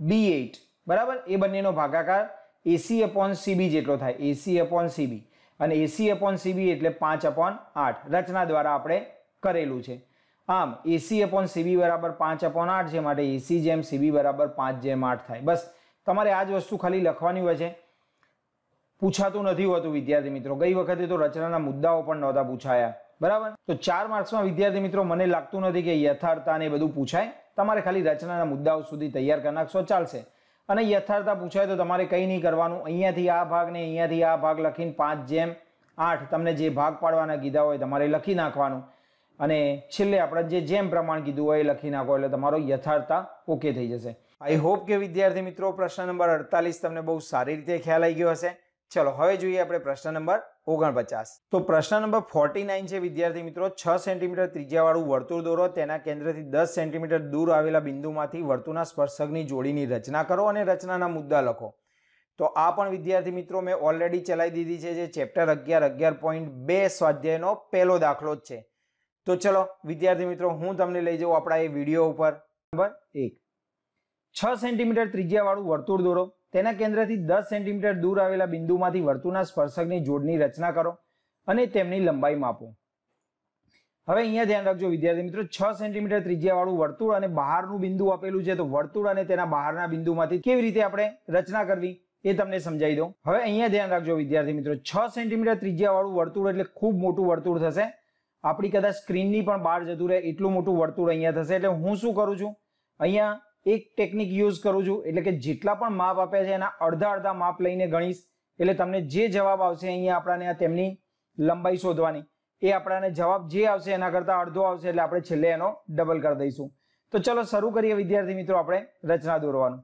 B8, બરાબર, એ બંનેનો ભાગાકાર AC/CB જેટલો થાય. AC/CB અને AC/CB એટલે 5/8 રચના દ્વારા આપણે કરેલું છે. આમ AC/CB બરાબર 5/8 છે, માટે AC/CB બરાબર 5/8 થાય. બસ તમારે આ જ વસ્તુ ખાલી લખવાની હોય છે. પૂછાતું નથી હોતું વિદ્યાર્થી મિત્રો. ગઈ વખતે તો રચનાના મુદ્દાઓ પણ નહોતા પૂછાયા, બરાબર. તો 4 માર્ક્સમાં વિદ્યાર્થી મિત્રો મને લાગતું નથી કે યથાર્થતા ને બધું પૂછાય. તમારે ખાલી રચનાના મુદ્દાઓ સુધી તૈયાર કરી નાખશો, ચાલશે. અને યથાર્થતા પૂછાય તો તમારે કંઈ નહીં કરવાનું. અહીંયાથી આ ભાગ ને અહીંયાથી આ ભાગ લખીને 5/8 તમને જે ભાગ પાડવાના કીધા હોય તમારે લખી નાખવાનું. અને છેલ્લે આપણે જે જેમ પ્રમાણ કીધું હોય એ લખી નાખો, એટલે તમારો યથાર્થતા ઓકે થઈ જશે. આઈ હોપ કે વિદ્યાર્થી મિત્રો પ્રશ્ન નંબર 48 તમને બહુ સારી રીતે ખ્યાલ આવી ગયો હશે. ચલો હવે જોઈએ આપણે પ્રશ્ન નંબર 49. તો પ્રશ્ન નંબર 49 છે વિદ્યાર્થી મિત્રો. 6 સેન્ટીમીટર ત્રિજ્યાવાળું વર્તુળ દોરો. તેના કેન્દ્રથી 10 સેન્ટીમીટર દૂર આવેલા બિંદુમાંથી વર્તુળના સ્પર્શકની જોડીની રચના કરો અને રચનાના મુદ્દા લખો. તો આ પણ વિદ્યાર્થી મિત્રો મેં ઓલરેડી ચલાવી દીધી છે, જે ચેપ્ટર 11.2 સ્વાધ્યાયનો પહેલો દાખલો જ છે. તો ચલો વિદ્યાર્થી મિત્રો હું તમને લઈ જાઉં આપણા એ વિડીયો ઉપર. નંબર 1, 6 સેન્ટીમીટર ત્રિજ્યાવાળું વર્તુળ દોરો. તેના કેન્દ્રથી 10 સેન્ટીમીટર દૂર આવેલા બિંદુમાંથી વર્તુળના સ્પર્શકની જોડની રચના કરો અને તેમની લંબાઈ માપો. હવે અહીંયા ધ્યાન રાખજો વિદ્યાર્થી મિત્રો, 6 સેન્ટીમીટર ત્રિજ્યાવાળું વર્તુળ અને બહારનું બિંદુ આપેલું છે. તો વર્તુળ અને તેના બહારના બિંદુમાંથી કેવી રીતે આપણે રચના કરવી એ તમને સમજાવી દઉં. હવે અહીંયા ધ્યાન રાખજો વિદ્યાર્થી મિત્રો, 6 સેન્ટીમીટર ત્રિજ્યાવાળું વર્તુળ એટલે ખૂબ મોટું વર્તુળ થશે. આપણી કદાચ સ્ક્રીનની પણ બહાર જતું રહે એટલું મોટું વર્તુળ અહીંયા થશે. એટલે હું શું કરું છું, અહીંયા એક ટેકનિક યુઝ કરું છું, એટલે કે જેટલા પણ માપ આપ્યા છે એના અડધા માપ લઈને ગણીશ. એટલે તમને જે જવાબ આવશે અહીંયા આપણાને તેમની લંબાઈ શોધવાની, એ આપણાને જવાબ જે આવશે એના કરતા અડધો આવશે, એટલે આપણે છેલ્લે એનો ડબલ કરી દઈશું. તો ચલો શરૂ કરીએ વિદ્યાર્થી મિત્રો આપણે રચના દોરવાનું.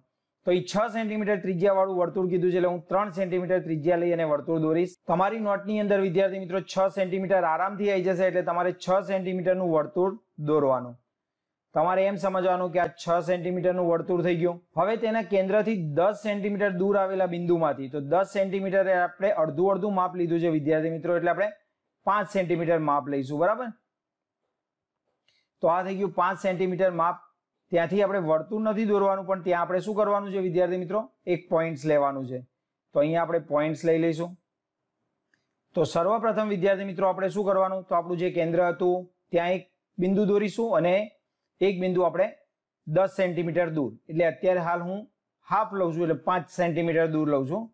તો એ 6 સેન્ટીમીટર ત્રિજ્યાવાળું વર્તુળ કીધું છે, એટલે હું 3 સેન્ટીમીટર ત્રિજ્યા લઈ અને વર્તુળ દોરીશ. તમારી નોટની અંદર વિદ્યાર્થી મિત્રો 6 સેન્ટીમીટર આરામથી આવી જશે, એટલે તમારે 6 સેન્ટીમીટરનું વર્તુળ દોરવાનું. તમારે એમ સમજવાનું કે આ 6 સેન્ટીમીટરનું વર્તુળ થઈ ગયું. હવે તેના કેન્દ્રથી 10 સેન્ટીમીટર દૂર આવેલા બિંદુમાંથી, તો 10 સેન્ટીમીટર આપણે અડધું માપ લીધું છે વિદ્યાર્થી મિત્રો, એટલે આપણે 5 સેન્ટીમીટર માપ લઈશું, બરાબર. તો આ થઈ ગયું 5 સેન્ટીમીટર માપ. ત્યાંથી આપણે વર્તુળ નથી દોરવાનું, પણ ત્યાં આપણે શું કરવાનું છે વિદ્યાર્થી મિત્રો, એક પોઈન્ટ્સ લેવાનું છે. તો અહીંયા આપણે પોઈન્ટ્સ લઈ લઈશું. તો સર્વપ્રથમ વિદ્યાર્થી મિત્રો આપણે શું કરવાનું, તો આપણું જે કેન્દ્ર હતું ત્યાં એક બિંદુ દોરીશું અને એક બિંદુ આપણે 10 સેન્ટીમીટર દૂર, એટલે અત્યારે હાલ હું હાફ લઉં છું, એટલે 5 સેન્ટીમીટર દૂર લઉં છું.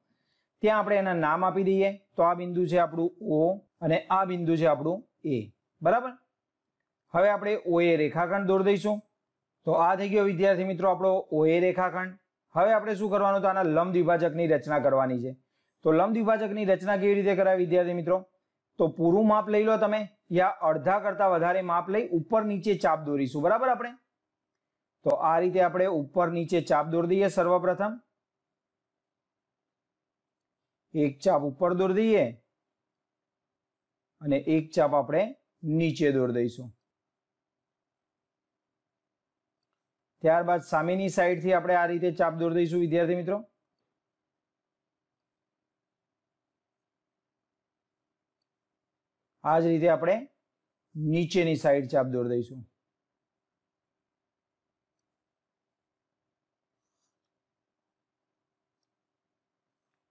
ત્યાં આપણે એના નામ આપી દઈએ. તો આ બિંદુ છે આપણું O અને આ બિંદુ છે આપણું A, બરાબર. હવે આપણે OA રેખાખંડ દોરી દઈશું. તો આ થઈ ગયો વિદ્યાર્થી મિત્રો આપણો OA રેખાખંડ. હવે આપણે શું કરવાનું, તો આના લંબ દ્વિભાજકની રચના કરવાની છે. તો લંબ દ્વિભાજકની રચના કેવી રીતે કરાય વિદ્યાર્થી મિત્રો, તો પૂરું માપ લઈ લો તમે, યા અડધા કરતા વધારે માપ લઈ ઉપર નીચે ચાપ દોરીશું, બરાબર. આપણે તો આ રીતે આપણે ઉપર નીચે ચાપ દોરી દઈએ સર્વપ્રથમ. એક ચાપ ઉપર દોરી દઈએ અને એક ચાપ આપણે નીચે દોરી દઈશું. ત્યારબાદ સામેની સાઈડથી આપણે આ રીતે ચાપ દોરી દઈશું વિદ્યાર્થી મિત્રો. આ જ રીતે આપણે નીચેની સાઈડ ચાપ દોરી દઈશું.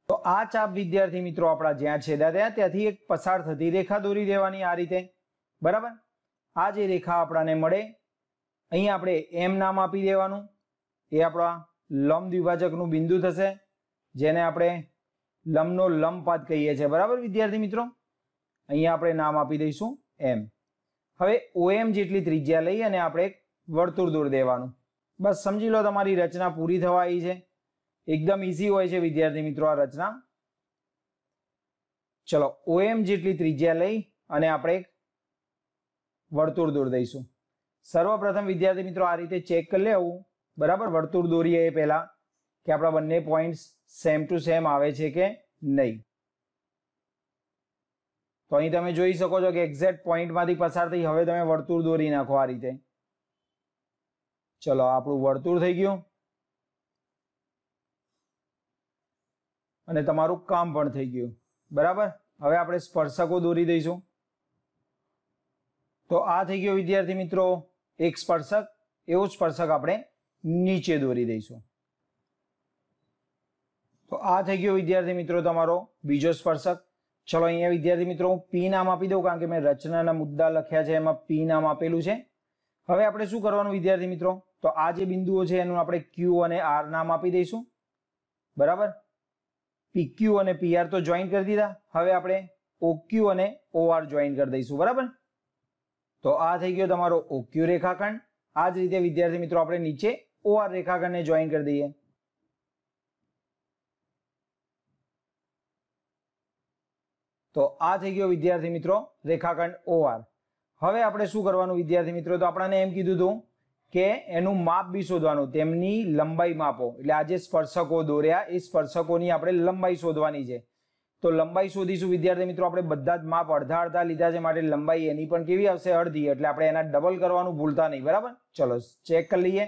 તો આ ચાપ વિદ્યાર્થી મિત્રો આપણા જ્યાં છેદા થયા ત્યાંથી એક પસાર થતી રેખા દોરી દેવાની આ રીતે. બરાબર. આ જે રેખા આપણને મળે અહીંયા આપણે એમ નામ આપી દેવાનું. એ આપણા લંબ દ્વિભાજકનું બિંદુ થશે, જેને આપણે લંબનો લંબપાત કહીએ છીએ. બરાબર વિદ્યાર્થી મિત્રો. અહીંયા આપણે નામ આપી દઈશું એમ. હવે OM જેટલી ત્રિજ્યા લઈ અને આપણે એક વર્તુળ દોરી દેવાનું. બસ સમજી લો તમારી રચના પૂરી થવા આવી છે. એકદમ ઈઝી હોય છે વિદ્યાર્થી મિત્રો આ રચના. ચલો OM જેટલી ત્રિજ્યા લઈ અને આપણે એક વર્તુળ દોરી દઈશું. સર્વપ્રથમ વિદ્યાર્થી મિત્રો આ રીતે ચેક કરી લેવું. બરાબર. વર્તુળ દોરીએ એ પહેલા કે આપણા બંને પોઈન્ટ્સ સેમ ટુ સેમ આવે છે કે નહીં. તો અહીં તમે જોઈ શકો છો કે એક્ઝેક્ટ પોઈન્ટમાંથી પસાર થઈ હવે તમે વર્તુળ દોરી નાખો આ રીતે. ચલો આપણું વર્તુળ થઈ ગયું અને તમારું કામ પણ થઈ ગયું. બરાબર. હવે આપણે સ્પર્શકો દોરી દઈશું. તો આ થઈ ગયો વિદ્યાર્થી મિત્રો એક સ્પર્શક. એવો સ્પર્શક આપણે નીચે દોરી દઈશું. તો આ થઈ ગયો વિદ્યાર્થી મિત્રો તમારો બીજો સ્પર્શક. ચલો અહીંયા વિદ્યાર્થી મિત્રો હું P નામ આપી દઉં, કારણ કે મેં રચનાના મુદ્દા લખ્યા છે એમાં P નામ આપેલું છે. હવે આપણે શું કરવાનું વિદ્યાર્થી મિત્રો, તો આ જે બિંદુઓ છે એનું આપણે Q અને R નામ આપી દઈશું. બરાબર. PQ અને PR તો જોઈન કરી દીધા. હવે આપણે OQ અને OR જોઈન કરી દઈશું. બરાબર. તો આ થઈ ગયો તમારો OQ રેખાખંડ. આ જ રીતે વિદ્યાર્થી મિત્રો આપણે નીચે OR રેખાખંડને જોઈન કરી દઈએ. તો આ થઈ ગયો વિદ્યાર્થી મિત્રો રેખાખંડ OR. હવે આપણે શું કરવાનું વિદ્યાર્થી મિત્રો, તો આપણને એમ કીધું હતું કે એનું માપ બી શોધવાનું, તેમની લંબાઈ માપો. એટલે આ જે સ્પર્શકો દોર્યા એ સ્પર્શકોની આપણે લંબાઈ શોધવાની છે. તો લંબાઈ શોધીશું વિદ્યાર્થી મિત્રો. આપણે બધા જ માપ અડધા અડધા લીધા છે, માટે લંબાઈ એની પણ કેવી આવશે? અડધી. એટલે આપણે એના ડબલ કરવાનું ભૂલતા નહીં. બરાબર. ચલો ચેક કરી લઈએ.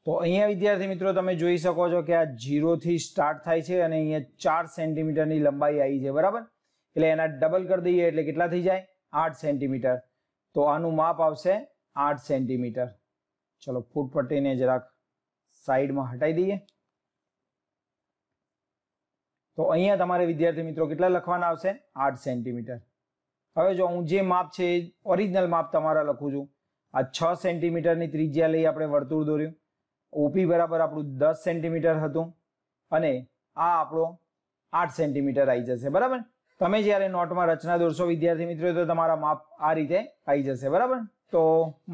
તો અહીંયા વિદ્યાર્થી મિત્રો તમે જોઈ શકો છો કે આ 0 થી સ્ટાર્ટ થાય છે અને અહીંયા 4 સેન્ટીમીટરની લંબાઈ આવી છે. બરાબર. એટલે એના ડબલ કરી દઈએ એટલે કેટલા થઈ જાય? 8 સેન્ટીમીટર. તો આનું માપ આવશે 8 સેન્ટીમીટર. ચલો ફૂટપટ્ટીને જરાક સાઈડમાં હટાવી દઈએ. તો અહીંયા તમારે વિદ્યાર્થી મિત્રો કેટલા લખવાના આવશે? 8 સેન્ટીમીટર. હવે જો હું જે માપ છે એ ઓરિજિનલ માપ તમારા લખું છું. આ 6 સેન્ટીમીટરની ત્રિજ્યા લઈ આપણે વર્તુળ દોર્યું. OP બરાબર આપણું 10 સેન્ટીમીટર હતું અને આ આપણો 8 સેન્ટીમીટર આવી જશે. બરાબર. તમે જ્યારે નોટમાં રચના દોરશો વિદ્યાર્થી મિત્રો તો તમારા માપ આ રીતે આવી જશે. બરાબર. તો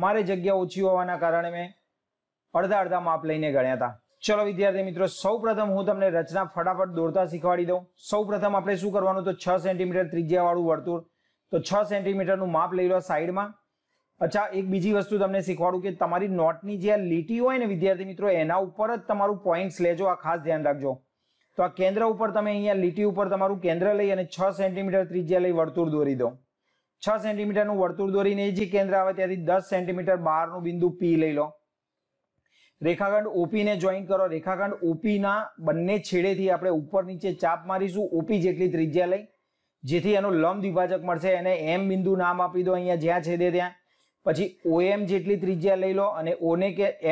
મારે જગ્યા ઓછી હોવાના કારણે મેં અડધા અડધા માપ લઈને ગણ્યા હતા. ચલો વિદ્યાર્થી મિત્રો સૌપ્રથમ હું તમને રચના ફટાફટ દોરતા શીખવાડી દઉં. સૌપ્રથમ આપણે શું કરવાનું, તો 6 સેન્ટીમીટર ત્રિજ્યા વાળું વર્તુળ. તો 6 સેન્ટીમીટરનું માપ લઈ લો સાઈડમાં. અચ્છા એક બીજી વસ્તુ તમને શીખવાડું કે તમારી નોટની જે આ લીટી હોય ને વિદ્યાર્થી મિત્રો એના ઉપર જ તમારું પોઈન્ટ્સ લેજો. આ ખાસ ધ્યાન રાખજો. તો આ કેન્દ્ર ઉપર તમે અહીંયા લીટી ઉપર તમારું કેન્દ્ર લઈ અને 6 સેન્ટીમીટર ત્રિજ્યા લઈ વર્તુળ દોરી દો. 6 સેન્ટીમીટરનું વર્તુળ દોરીને જે કેન્દ્ર આવે ત્યાંથી 10 સેન્ટીમીટર બહારનું બિંદુ P લઈ લો. રેખાખંડ OP ને જોઈન કરો. રેખાખંડ OP ના બંને છેડેથી આપણે ઉપર નીચે ચાપ મારીશું OP જેટલી ત્રિજ્યા લઈ, જેથી એનો લંબ દ્વિભાજક મળશે. એને M બિંદુ નામ આપી દો અહીંયા જ્યાં છેદે ત્યાં. પછી OM જેટલી ત્રિજ્યા લઈ લો અને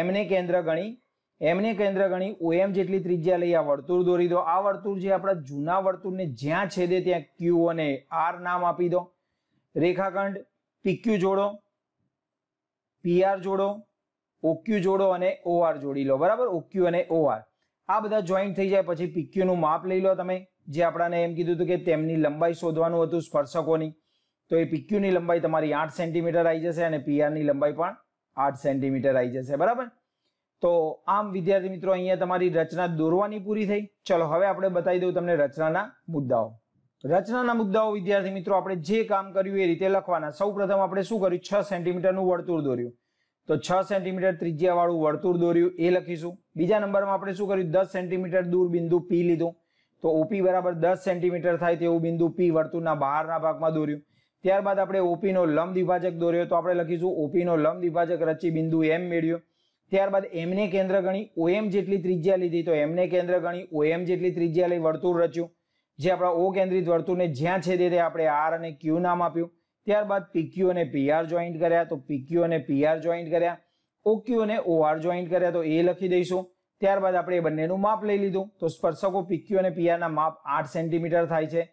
M ને કેન્દ્ર ગણી OM જેટલી ત્રિજ્યા લઈ આ વર્તુળ દોરી દો. આ વર્તુળ જે આપણા જૂના વર્તુળને જ્યાં છેદે ત્યાં Q અને R નામ આપી દો. રેખાખંડ PQ જોડો, PR જોડો, OQ જોડો અને OR જોડી લો. બરાબર. OQ અને OR આ બધા જોઈન્ટ થઈ જાય પછી PQ નું માપ લઈ લો તમે, જે આપણાને એમ કીધું હતું કે તેમની લંબાઈ શોધવાનું હતું સ્પર્શકોની. તો એ PQ ની લંબાઈ તમારી 8 સેન્ટીમીટર આવી જશે અને PR ની લંબાઈ પણ 8 સેન્ટીમીટર આવી જશે. બરાબર. તો આમ વિદ્યાર્થી મિત્રો અહીંયા તમારી રચના દોરવાની પૂરી થઈ. ચલો હવે આપણે બતાવી દઉં તમને રચનાના મુદ્દાઓ. રચનાના મુદ્દાઓ વિદ્યાર્થી મિત્રો આપણે જે કામ કર્યું એ રીતે લખવાના. સૌપ્રથમ આપણે શું કર્યું, 6 સેન્ટીમીટરનું વર્તુળ દોર્યું. તો 6 સેન્ટીમીટર ત્રિજ્યા વાળું વર્તુળ દોર્યું એ લખીશું. બીજા નંબરમાં આપણે શું કર્યું, 10 સેન્ટીમીટર દૂર બિંદુ P લીધું, તો OP બરાબર 10 સેન્ટીમીટર થાય તેવું બિંદુ P વર્તુળના બહારના ભાગમાં દોર્યું. ત્યારબાદ આપણે OP નો લંબ દ્વિભાજક દોર્યો, તો આપણે લખીશું OP નો લંબ દ્વિભાજક રચી બિંદુ M મેળવ્યો. ત્યારબાદ M ને કેન્દ્ર ગણી OM જેટલી ત્રિજ્યા લીધી, તો M ને કેન્દ્ર ગણી OM જેટલી ત્રિજ્યા લઈ વર્તુળ રચ્યું, જે આપણા O કેન્દ્રિત વર્તુળને જ્યાં છેદે તે આપણે R અને Q નામ આપ્યું. ત્યારબાદ PQ અને PR જોઈન્ટ કર્યા, તો PQ અને PR જોઈન્ટ કર્યા. OQ અને OR જોઈન્ટ કર્યા, તો એ લખી દઈશું. ત્યારબાદ આપણે એ બંનેનું માપ લઈ લીધું, તો સ્પર્શકો PQ અને PR ના માપ 8 સેન્ટીમીટર થાય છે.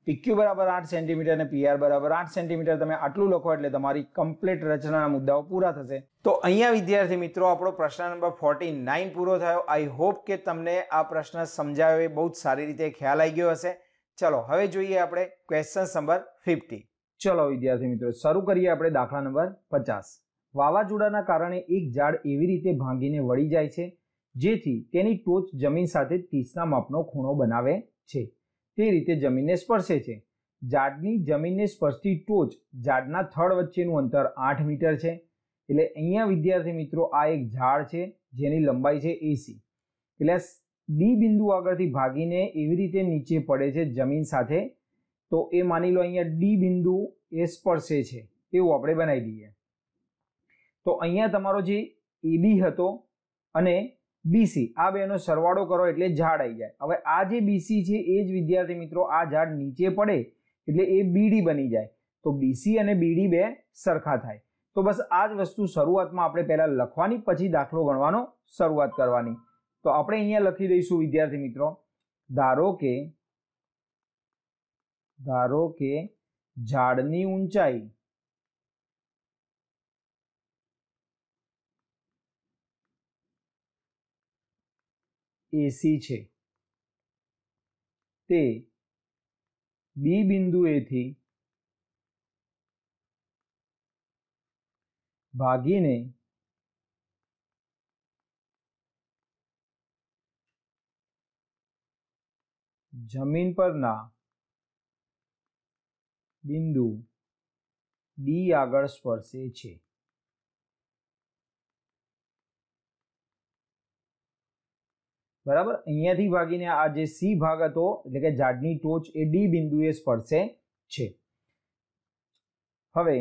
PQ બરાબર 8 સેન્ટીમીટર અને PR બરાબર 8 સેન્ટીમીટર. તમે આટલું લખો એટલે તમારી કમ્પ્લીટ રચનાના મુદ્દાઓ પૂરા થશે. તો અહીંયા વિદ્યાર્થી મિત્રો આપણો પ્રશ્ન નંબર 49 પૂરો થયો. આઈ હોપ કે તમને આ પ્રશ્ન સમજાયો એ બહુ જ સારી રીતે ખ્યાલ આવી ગયો હશે. ચલો હવે જોઈએ આપણે ક્વેશ્ચન નંબર 50. ચલો વિદ્યાર્થી મિત્રો શરૂ કરીએ આપણે દાખલા નંબર 50. વાવાઝોડાના કારણે એક ઝાડ એવી રીતે ભાંગીને વળી જાય છે જેથી તેની ટોચ જમીન સાથે 30ના માપનો ખૂણો બનાવે છે. તે રીતે જમીનને સ્પર્શે છે. ઝાડની જમીનને સ્પર્શતી ટોચ ઝાડના થડ વચ્ચેનું અંતર 8 મીટર છે. એટલે અહીંયા વિદ્યાર્થી મિત્રો આ એક ઝાડ છે જેની લંબાઈ છે AC. એટલે B બિંદુ આગળથી ભાગીને એવી રીતે નીચે પડે છે જમીન સાથે, તો એ માની લો અહીંયા D બિંદુ એ સ્પર્શે છે એવું આપણે બનાવી દઈએ. તો અહીંયા તમારો જે AB હતો અને BC આ બેનો સરવાળો કરો એટલે ઝાડ આવી જાય. હવે આ જે BC છે એ જ વિદ્યાર્થી મિત્રો આ ઝાડ નીચે પડે એટલે એ BD બની જાય, તો BC અને BD બે સરખા થાય. તો બસ આ જ વસ્તુ શરૂઆતમાં આપણે પહેલા લખવાની, પછી દાખલો ગણવાનો શરૂઆત કરવાની. તો આપણે અહીંયા લખી દઈશું વિદ્યાર્થી મિત્રો, ધારો કે ઝાડની ઊંચાઈ AC છે, તે B બિંદુએથી ભાગીને જમીન પરના બિંદુ D આગળ સ્પર્શે છે. બરાબર, અહીંયાથી ભાગીને આ જે C ભાગ હતો એટલે કે ઝાડની ટોચ એ D બિંદુએ સ્પર્શે છે. હવે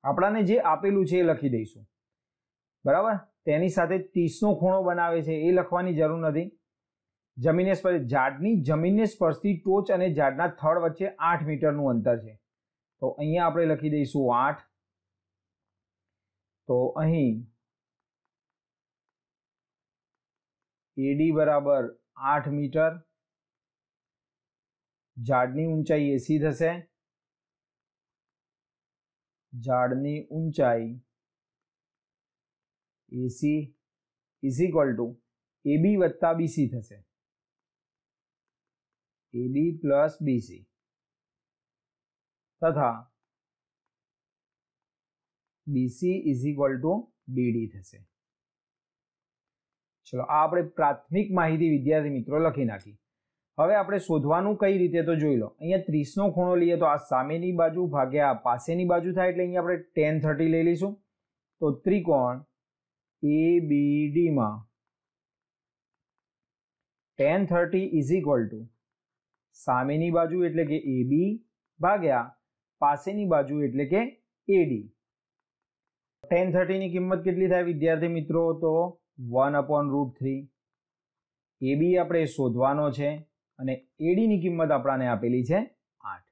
આપણાને જે આપેલું છે એ લખી દઈશું. બરાબર, તેની સાથે 30નો ખૂણો બનાવે છે એ લખવાની જરૂર નથી. જમીનને સ્પર્શતી ટોચ અને ઝાડના થડ વચ્ચે 8 મીટરનું અંતર છે, તો અહીંયા આપણે લખી દઈશું 8. તો અહીં AD બરાબર 8 મીટર, ઝાડની ઊંચાઈ AC થશે. ઝાડની ઊંચાઈ AC is equal two AB વત્તા BC થશે. AB પ્લસ BC તથા BC is equal two BD થશે. ચલો આ આપણે પ્રાથમિક માહિતી વિદ્યાર્થી મિત્રો લખી નાખી. હવે આપણે શોધવાનું કઈ રીતે તો જોઈ લો. અહીંયા 30નો ખૂણો લઈએ તો આ સામેની બાજુ ભાગ્યા પાસેની બાજુ થાય એટલે અહીંયા આપણે tan 30 લઈ લઈશું. તો ત્રિકોણ ABD માં tan 30 ઇઝ ઇક્વલ ટુ સામેની બાજુ એટલે કે AB ભાગ્યા પાસેની બાજુ એટલે કે AD. tan 30 ની કિંમત કેટલી થાય વિદ્યાર્થી મિત્રો? તો 1/√3. AB આપણે શોધવાનો છે અને AD ની કિંમત આપણને આપેલી છે 8.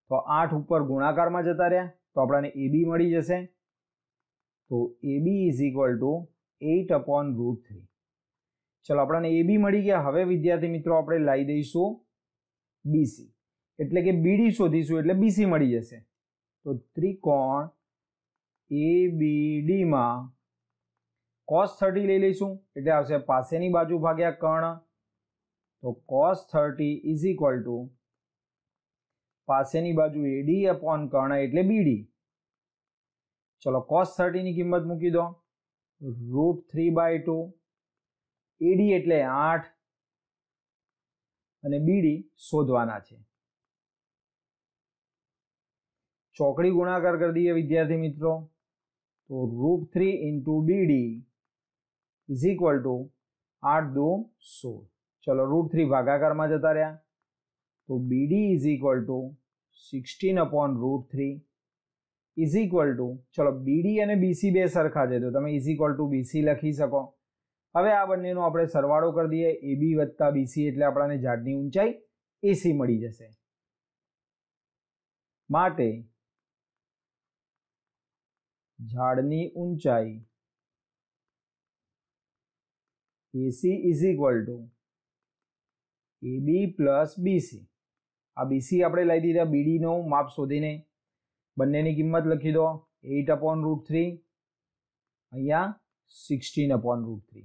તો 8 ઉપર ગુણાકારમાં જતા રહ્યા તો આપણને AB મળી જશે. તો AB ઇઝ ઇક્વલ ટુ 8/√3. ચલો આપણને AB મળી ગયા. હવે વિદ્યાર્થી મિત્રો આપણે લાવી દઈશું BC એટલે કે BD શોધીશું એટલે BC મળી જશે. તો ત્રિકોણ ABD માં cos 30 લઈ લઈશું એટલે આવશે પાસેની બાજુ ભાગ્યા કર્ણ. તો cos 30 ઇઝ ઇક્વલ ટુ પાસેની બાજુ AD અપોન કર્ણ એટલે BD. ચલો cos 30 ની કિંમત મૂકી દો, √3/2. AD એટલે 8 અને BD શોધવાના છે. ચોકડી ગુણાકાર કરી દઈએ વિદ્યાર્થી મિત્રો. તો √3 × BD ઇઝ ઇક્વલ ટુ 8 દુ 16. ચલો √3 ભાગાકારમાં જતા રહ્યા તો BD is equal two 16/√3 is equal two, ચલો BD અને BC બે સરખા છે તો તમે ઇઝ ઇક્વલ ટુ BC લખી શકો. હવે આ બંનેનો આપણે સરવાળો કરી દઈએ, AB વત્તા BC એટલે આપણને ઝાડની ઊંચાઈ AC મળી જશે. માટે ઝાડની ઊંચાઈ AC is equal two AB plus BC. આ BC આપણે લઈ દીધા, BD નો માપ શોધીને બંનેની કિંમત લખી દો, 8/√3 અહીંયા 16/√3.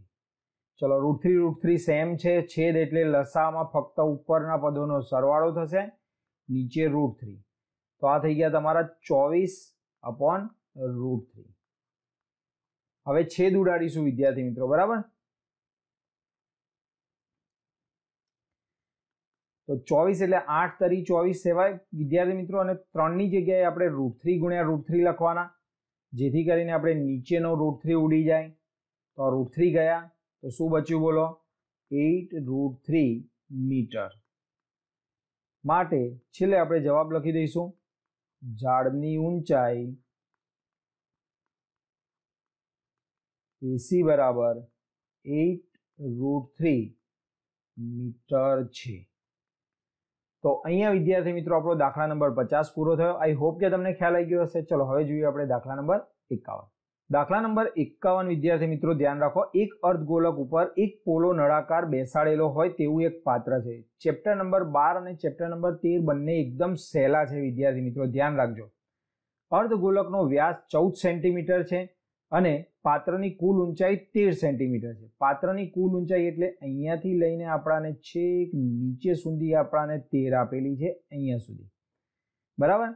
ચલો √3 સેમ છે, છેદ એટલે લસામાં ફક્ત ઉપરના પદોનો સરવાળો થશે, નીચે √3. તો આ થઈ ગયા તમારા 24/√3. હવે છેદ ઉડાડીશું વિદ્યાર્થી મિત્રો, બરાબર? તો 24 એટલે 8 તરી 24 સેવાય વિદ્યાર્થી મિત્રો, અને 3 ની જગ્યાએ આપણે √3 ગુણ્યા √3 લખવાના, જેથી કરીને આપણે નીચેનો √3 ઉડી જાય. તો √3 ગયા તો શું બચ્યું બોલો? 8√3 મીટર. માટે છેલ્લે આપણે જવાબ લખી દઈશું, ઝાડની ઊંચાઈ AC બરાબર 8√3 મીટર છે. તો અહીંયા વિદ્યાર્થી મિત્રો આપણો દાખલા નંબર 50 પૂરો થયો. આઈ હોપ કે તમને ખ્યાલ આવી ગયો હશે. ચલો હવે જોઈએ આપણે દાખલા નંબર 51. દાખલા નંબર 51 વિદ્યાર્થી મિત્રો ધ્યાન રાખો, એક અર્ધગોલક ઉપર એક પોલો નળાકાર બેસાડેલો હોય તેવું એક પાત્ર છે. ચેપ્ટર નંબર 12 અને ચેપ્ટર નંબર 13 બંને એકદમ સહેલા છે વિદ્યાર્થી મિત્રો, ધ્યાન રાખજો. અર્ધગોલકનો વ્યાસ 14 સેન્ટીમીટર છે અને પાત્રની કુલ ઊંચાઈ 13 સેન્ટીમીટર છે. પાત્રની કુલ ઊંચાઈ એટલે અહીંયાથી લઈને આપણાને છેક નીચે સુધી આપણાને 13 આપેલી છે, અહીંયા સુધી, બરાબર?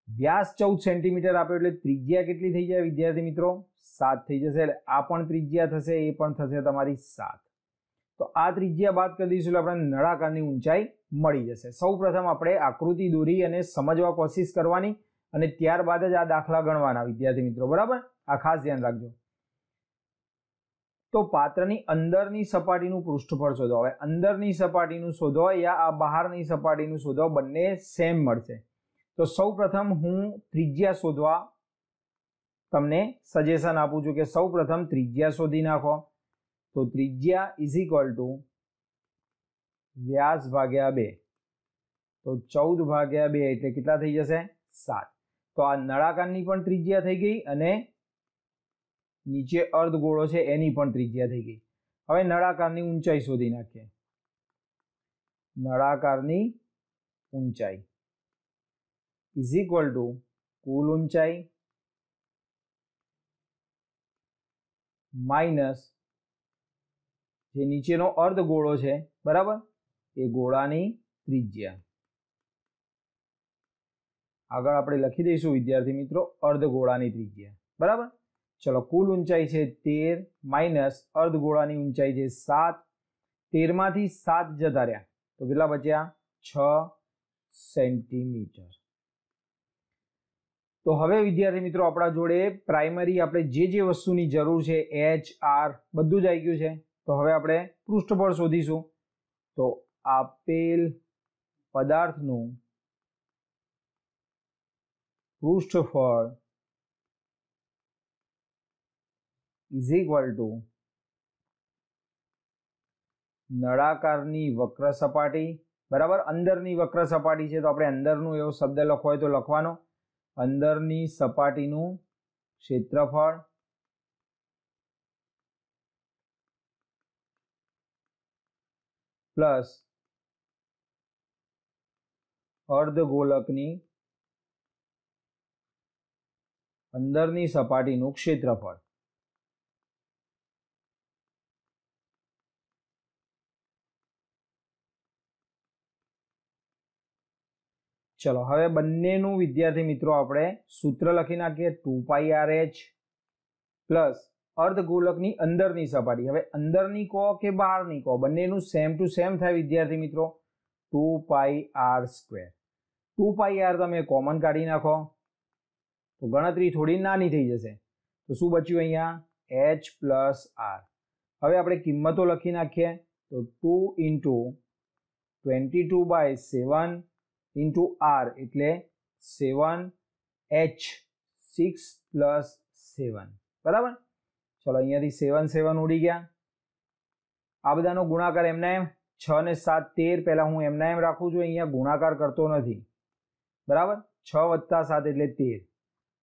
વ્યાસ 14 સેન્ટીમીટર આપ્યો એટલે ત્રિજ્યા કેટલી થઈ જાય વિદ્યાર્થી મિત્રો? 7 થઈ જશે. એટલે આ પણ ત્રિજ્યા થશે, એ પણ થશે તમારી 7. તો આ ત્રિજ્યા બાદ કરી દઈશું એટલે આપણને નળાકારની ઊંચાઈ મળી જશે. સૌ પ્રથમ આપણે આકૃતિ દોરી અને સમજવા કોશિશ કરવાની અને ત્યારબાદ જ આ દાખલા ગણવાના વિદ્યાર્થી મિત્રો, બરાબર? આ ખાસ ધ્યાન રાખજો. તો પાત્રની અંદરની સપાટીનું પૃષ્ઠફળ શોધો. હવે અંદરની સપાટીનું શોધો યા આ બહારની સપાટીનું શોધો, બંને સેમ મળશે. તો સૌ પ્રથમ હું ત્રિજ્યા શોધવા તમને સજેશન આપું છું કે સૌ પ્રથમ ત્રિજ્યા શોધી નાખો. તો ત્રિજ્યા ઇઝ ઇક્વલ ટુ વ્યાસ ભાગ્યા 2. તો 14/2 એટલે કેટલા થઈ જશે? 7. તો આ નળાકારની પણ ત્રિજ્યા થઈ ગઈ અને નીચે અર્ધગોળો છે એની પણ ત્રિજ્યા થઈ ગઈ. હવે નળાકારની ઊંચાઈ શોધી નાખીએ. નળાકારની ઊંચાઈ ઇઝ ઇક્વલ ટુ કુલ ઊંચાઈ માઇનસ જે નીચેનો અર્ધગોળો છે, બરાબર, એ ગોળાની ત્રિજ્યા. આગળ આપણે લખી દઈશું વિદ્યાર્થી મિત્રો અર્ધગોળાની ત્રિજ્યા, બરાબર? ચલો કુલ ઊંચાઈ છે 13 માઇનસ અર્ધગોળાની ઊંચાઈ છે 7. 13 માંથી 7 જતા રહ્યા તો કેટલા બચ્યા? 6 સેન્ટીમીટર. તો હવે વિદ્યાર્થી મિત્રો આપણા જોડે પ્રાઇમરી આપણે જે વસ્તુની જરૂર છે H, R બધું જ આવી ગયું છે. તો હવે આપણે પૃષ્ઠફળ શોધીશું. તો આપેલ પદાર્થનું પૃષ્ઠફળ ઇઝ ઇક્વલ ટુ નળાકારની વક્ર સપાટી, બરાબર? અંદરની વક્ર સપાટી છે તો આપણે અંદરનું એવો શબ્દ લખવો હોય તો લખવાનો, અંદરની સપાટીનું ક્ષેત્રફળ પ્લસ અર્ધગોલકની અંદરની સપાટીનું ક્ષેત્રફળ. ચલો હવે બંનેનું વિદ્યાર્થી મિત્રો આપણે સૂત્ર લખી નાખીએ. 2πrh પ્લસ અર્ધગોલકની અંદરની સપાટી. હવે અંદરની કહો કે બહારની કહો, બંનેનું સેમ ટુ સેમ થાય વિદ્યાર્થી મિત્રો. 2πr². 2πr તમે કોમન કાઢી નાખો તો ગણતરી થોડી નાની થઈ જશે. તો શું બચ્યું અહીંયા? H plus R. હવે આપણે કિંમતો લખી નાખીએ તો 2 ઇન્ટુ 22/7 ઇન્ટુ R એટલે 7H 6 પ્લસ 7. બરાબર. ચલો અહીંયાથી 7 7 ઉડી ગયા. આ બધાનો ગુણાકાર એમના એમ 6 ને 7 13 પહેલા હું એમના એમ રાખું છું, અહીંયા ગુણાકાર કરતો નથી. બરાબર. 6 + 7 એટલે 13.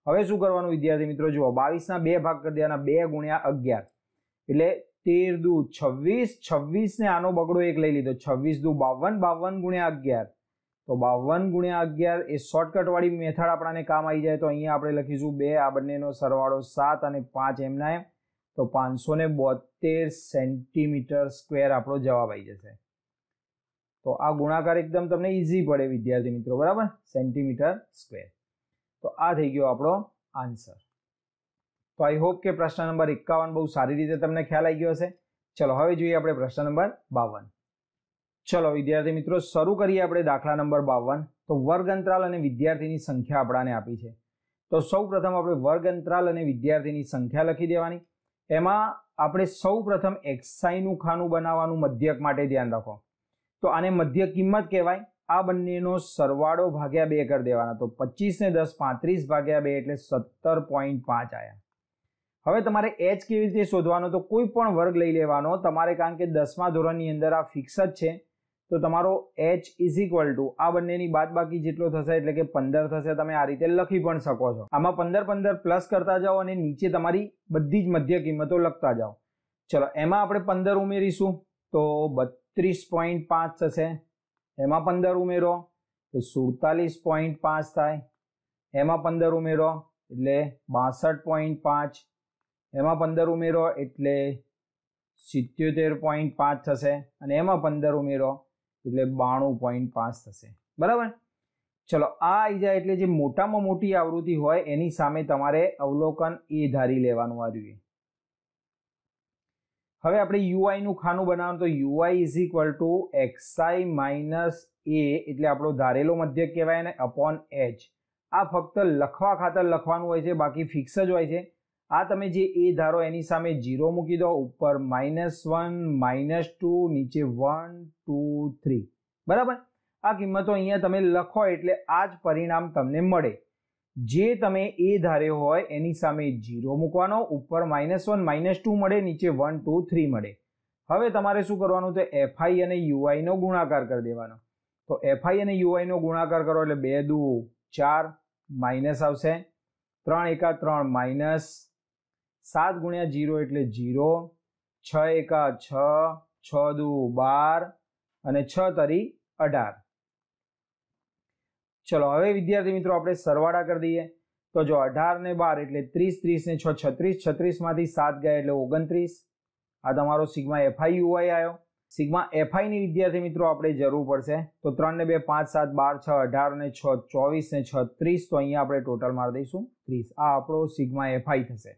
હવે શું કરવાનું વિદ્યાર્થી મિત્રો, જુઓ 22 ના 2 ભાગ કરી દેવાના, 2 ગુણ્યા 11 એટલે 13 દુ 26, 26 ને આનો બગડો એક લઈ લીધો, 26 દુ 52, 52 ગુણ્યા 11 તો 52 ગુણ્યા 11 એ શોર્ટકટ વાળી મેથડ આપણાને કામ આવી જાય. તો અહીંયા આપણે લખીશું 2, આ બંનેનો સરવાળો 7 અને 5 એમના એમ, તો 572 સેન્ટીમીટર સ્ક્વેર આપણો જવાબ આવી જશે. તો આ ગુણાકાર એકદમ તમને ઈઝી પડે વિદ્યાર્થી મિત્રો. બરાબર, સેન્ટીમીટર સ્ક્વેર. તો આ થઈ ગયો આપણો આન્સર. તો આઈ હોપ કે પ્રશ્ન નંબર 51 બહુ સારી રીતે તમને ખ્યાલ આવી ગયો હશે. ચલો હવે જોઈએ આપણે પ્રશ્ન નંબર 52. ચલો વિદ્યાર્થી મિત્રો શરૂ કરીએ આપણે દાખલા નંબર 52. તો વર્ગ અંતરાલ અને વિદ્યાર્થીની સંખ્યા આપણાને આપી છે. તો સૌ પ્રથમ આપણે વર્ગ અંતરાલ અને વિદ્યાર્થીની સંખ્યા લખી દેવાની. એમાં આપણે સૌ પ્રથમ xi નું ખાનું બનાવવાનું મધ્યક માટે ધ્યાન રાખો. તો આને મધ્ય કિંમત કહેવાય. આ બંનેનો સરવાળો ભાગ્યા 2 કરી દેવાના. તો 25 ને 10 35 ભાગ્યા 2 એટલે 17.5 આવ્યા. હવે તમારે h કેવી રીતે શોધવાનો, તો કોઈ પણ વર્ગ લઈ લેવાનો તમારે, કારણ કે 10મા ધોરણની અંદર આ ફિક્સ જ છે. તો તમારો h ઇઝ ઇક્વલ ટુ આ બંનેની બાદબાકી જેટલો થશે એટલે કે 15 થશે. તમે આ રીતે લખી પણ શકો છો. આમાં 15 15 પ્લસ કરતા જાઓ અને નીચે તમારી બધી જ મધ્ય કિંમતો લખતા જાઓ. ચલો એમાં આપણે 15 ઉમેરીશું તો 32.5 થશે. એમાં 15 ઉમેરો તો 47.5 થાય. એમાં 15 ઉમેરો એટલે 62.5. એમાં 15 ઉમેરો એટલે 77.5 થશે. અને એમાં 15 ઉમેરો એટલે 92.5 થશે. બરાબર. ચલો આ આવી જાય એટલે જે મોટામાં મોટી આવૃત્તિ હોય એની સામે તમારે અવલોકન એ ધારી લેવાનું આ જોઈએ. હવે આપણે UI નું ખાનું બનાવવાનું. તો UI is equal two xi minus a એટલે આપણો ધારેલો મધ્યક કહેવાય ને અપોન h. આ ફક્ત લખવા ખાતર લખવાનું હોય છે, બાકી ફિક્સ જ હોય છે. આ તમે જે a ધારો એની સામે 0 મૂકી દો, ઉપર -1 -2 નીચે 1 2 3. બરાબર. આ કિંમતો અહીંયા તમે લખો એટલે આ જ પરિણામ તમને મળે. જે તમે a ધાર્યો હોય એની સામે 0 મૂકવાનો, ઉપર -1 -2 મળે, નીચે 1 2 3 મળે. હવે તમારે શું કરવાનું, તો fi અને ui નો ગુણાકાર કરી દેવાનો. તો fi અને ui નો ગુણાકાર કરો એટલે 2 દુ 4 માઇનસ આવશે, 3 એકા 3 માઇનસ, 7 ગુણ્યા 0 એટલે 0, 6 એકા 6, 6 દુ 12 અને 6 તરી 18. ચલો હવે વિદ્યાર્થી મિત્રો આપણે સરવાળા કરી દઈએ. તો જો 18 ને 12 એટલે 30, 30 ને 6 36, 36 માંથી 7 ગયા એટલે 29. આ તમારો સિગ્મા fi ui આવ્યો. સિગ્મા fi ની વિદ્યાર્થી મિત્રો આપણે જરૂર પડશે. તો 3 ને 2 5 7 12 6 18 ને 6 24 ને 6 30. તો અહીંયા આપણે ટોટલ મારી દઈશું 30. આ આપણો સિગ્મા fi થશે.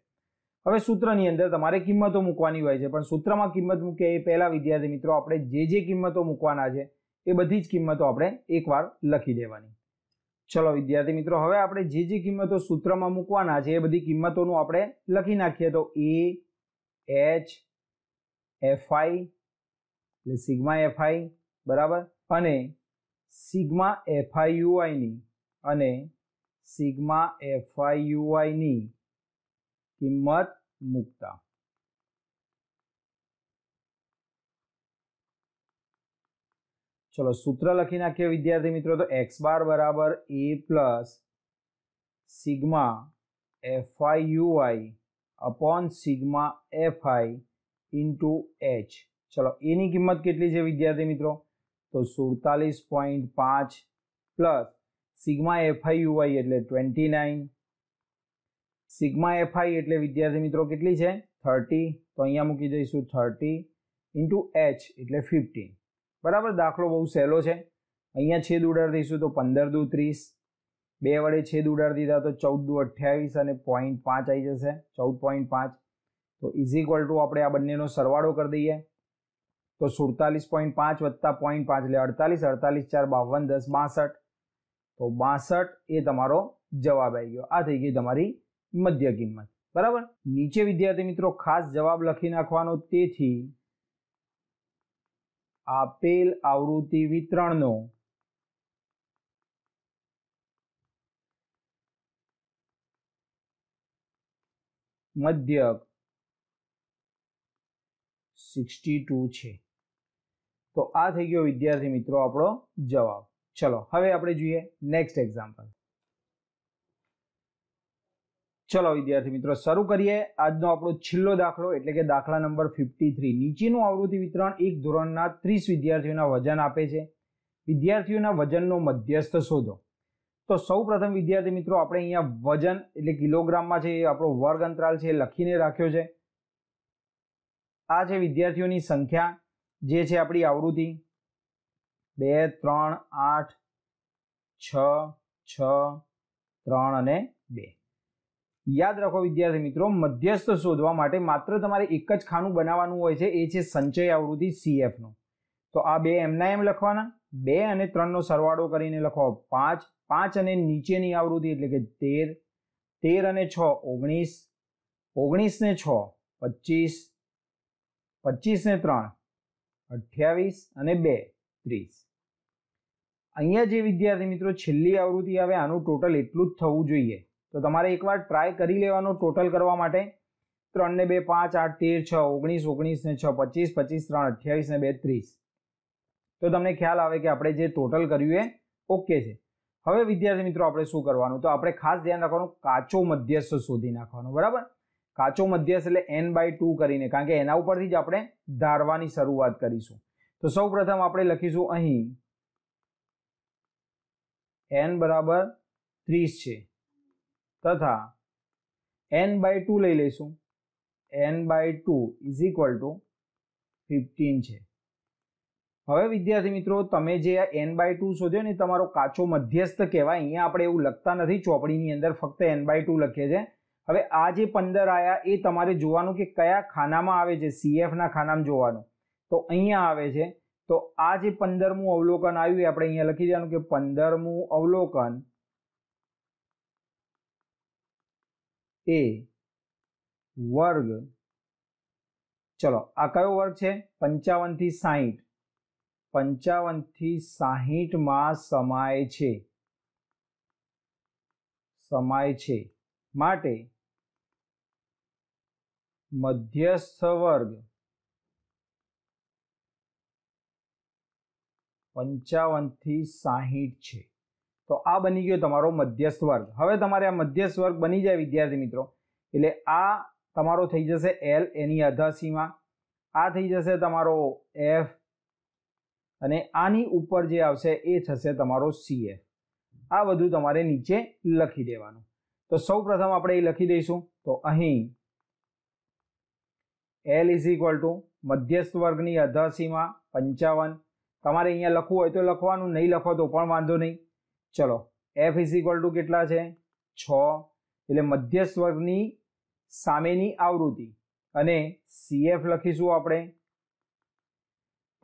હવે સૂત્રની અંદર તમારે કિંમતો મૂકવાની હોય છે, પણ સૂત્રમાં કિંમત મૂકે એ પહેલા વિદ્યાર્થી મિત્રો આપણે જે કિંમતો મૂકવાના છે એ બધી જ કિંમતો આપણે એકવાર લખી દેવાની. ચલો વિદ્યાર્થી મિત્રો હવે આપણે જે કિંમતો સૂત્રમાં મૂકવાના છે એ બધી કિંમતોનું આપણે લખી નાખીએ. તો a h fi એટલે સિગ્મા fi બરાબર, અને સિગ્મા fi ui ની અને સિગ્મા fi ui ની કિંમત મૂકતા. ચલો સૂત્ર લખી નાખીએ વિદ્યાર્થી મિત્રો. તો x બાર બરાબર a plus sigma fi ui upon sigma fi into h. ચલો એની કિંમત કેટલી છે વિદ્યાર્થી મિત્રો? તો 47.5 પ્લસ સિગ્મા fi ui એટલે 29. સિગ્મા fi એટલે વિદ્યાર્થી મિત્રો કેટલી છે? 30. તો અહીંયા મૂકી દઈશું 30 ઇન્ટુ h એટલે 15. બરાબર. દાખલો બહુ સહેલો છે. અહીંયા છેદ ઉડાડી દઈશું તો 15 દુ 30, 2 વડે છેદ ઉડાડી દીધા તો 14 દુ 28 અને 0.5 આવી જશે, 14.5. તો ઇઝ ઇક્વલ ટુ આપણે આ બંનેનો સરવાળો કરી દઈએ. તો 47.5 વત્તા 0.5 એટલે 48, 48 4 52 10 62. તો 62 એ તમારો જવાબ આવી ગયો. આ થઈ ગઈ તમારી મધ્ય કિંમત. બરાબર। નીચે વિદ્યાર્થી મિત્રો ખાસ જવાબ લખી નાખવાનો। તેથી આપેલ આવૃત્તિ વિતરણનો મધ્યક 62 છે। તો આ થઈ ગયો વિદ્યાર્થી મિત્રો આપણો જવાબ। ચલો હવે આપણે જોઈએ નેક્સ્ટ એક્ઝામ્પલ। ચલો વિદ્યાર્થી મિત્રો શરૂ કરીએ આજનો આપણો છેલ્લો દાખલો એટલે કે દાખલા નંબર 53। નીચેનું આવૃત્તિ વિતરણ એક ધોરણના 30 વિદ્યાર્થીઓના વજન આપે છે। વિદ્યાર્થીઓના વજનનો મધ્યસ્થ શોધો। તો સૌપ્રથમ વિદ્યાર્થી મિત્રો આપણે અહીંયા વજન એટલે કિલોગ્રામમાં છે, આપણો વર્ગ અંતરાલ છે લખીને રાખ્યો છે। આ છે વિદ્યાર્થીઓની સંખ્યા જે છે આપણી આવૃત્તિ 2 3 8 6 6 3 અને 2। યાદ રાખો વિદ્યાર્થી મિત્રો મધ્યસ્થ શોધવા માટે માત્ર તમારે એક જ ખાનું બનાવવાનું હોય છે, એ છે સંચય આવૃત્તિ CF નો। તો આ બે એમના એમ લખવાના, 2 અને 3 નો સરવાળો કરીને લખો 5, 5 અને નીચેની આવૃત્તિ એટલે કે 13, 13 અને 6 19, 19 ને 6 25, 25 ને 3 28 અને 2 30। અહીંયા જે વિદ્યાર્થી મિત્રો છેલ્લી આવૃત્તિ આવે આનું ટોટલ એટલું જ થવું જોઈએ। તો તમારે એકવાર ટ્રાય કરી લેવાનો ટોટલ કરવા માટે। 3 ને 2 5 8 13 6 19, 19 ને 6 25, 25 3 28 ને 2 30। તો તમને ખ્યાલ આવે કે આપણે જે ટોટલ કર્યું એ ઓકે છે। હવે વિદ્યાર્થી મિત્રો આપણે શું કરવાનું, તો આપણે ખાસ ધ્યાન રાખવાનું કાચો મધ્યસ્થ શોધી નાખવાનો। બરાબર, કાચો મધ્યસ્થ એટલે n/2 કરીને, કારણ કે એના ઉપરથી જ આપણે ધારવાની શરૂઆત કરીશું। તો સૌપ્રથમ આપણે લખીશું અહીં n બરાબર 30 છે તથા n/2 લઈ લઈશું, n/2 ઇઝ ઇક્વલ ટુ 15 છે। હવે વિદ્યાર્થી મિત્રો તમે જે આ n/2 શોધ્યો ને તમારો કાચો મધ્યસ્થ કહેવાય। અહીંયા આપણે એવું લખતા નથી ચોપડીની અંદર, ફક્ત n/2 લખીએ છે। હવે આ જે 15 આયા એ તમારે જોવાનું કે કયા ખાનામાં આવે છે, CF ના ખાનામાં જોવાનું। તો અહીંયા આવે છે, તો આ જે 15મું અવલોકન આવ્યું એ આપણે અહીંયા લખી દેવાનું કે 15મું અવલોકન એ વર્ગ, ચલો આ કયો વર્ગ છે, 55 થી 60, 55 થી 60 માં સમાય છે માટે મધ્યસ્થ વર્ગ 55 થી 60 છે। તો આ બની ગયો તમારો મધ્યસ્થ વર્ગ। હવે તમારે આ મધ્યસ્થ વર્ગ બની જાય વિદ્યાર્થી મિત્રો એટલે આ તમારો થઈ જશે L એની અધાસીમાં, આ થઈ જશે તમારો F અને આની ઉપર જે આવશે એ થશે તમારો CF। આ બધું તમારે નીચે લખી દેવાનું। તો સૌપ્રથમ આપણે એ લખી દઈશું। તો અહીં L ઇઝ ઇક્વલ ટુ મધ્યસ્થ વર્ગની અધાસીમાં 55, તમારે અહીંયા લખવું હોય તો લખવાનું, નહીં લખો તો પણ વાંધો નહીં। ચલો F ઇઝ ઇક્વલ ટુ કેટલા છે 6, એટલે મધ્યસ્થ વર્ગની સામેની આવૃત્તિ અને CF લખીશું આપણે।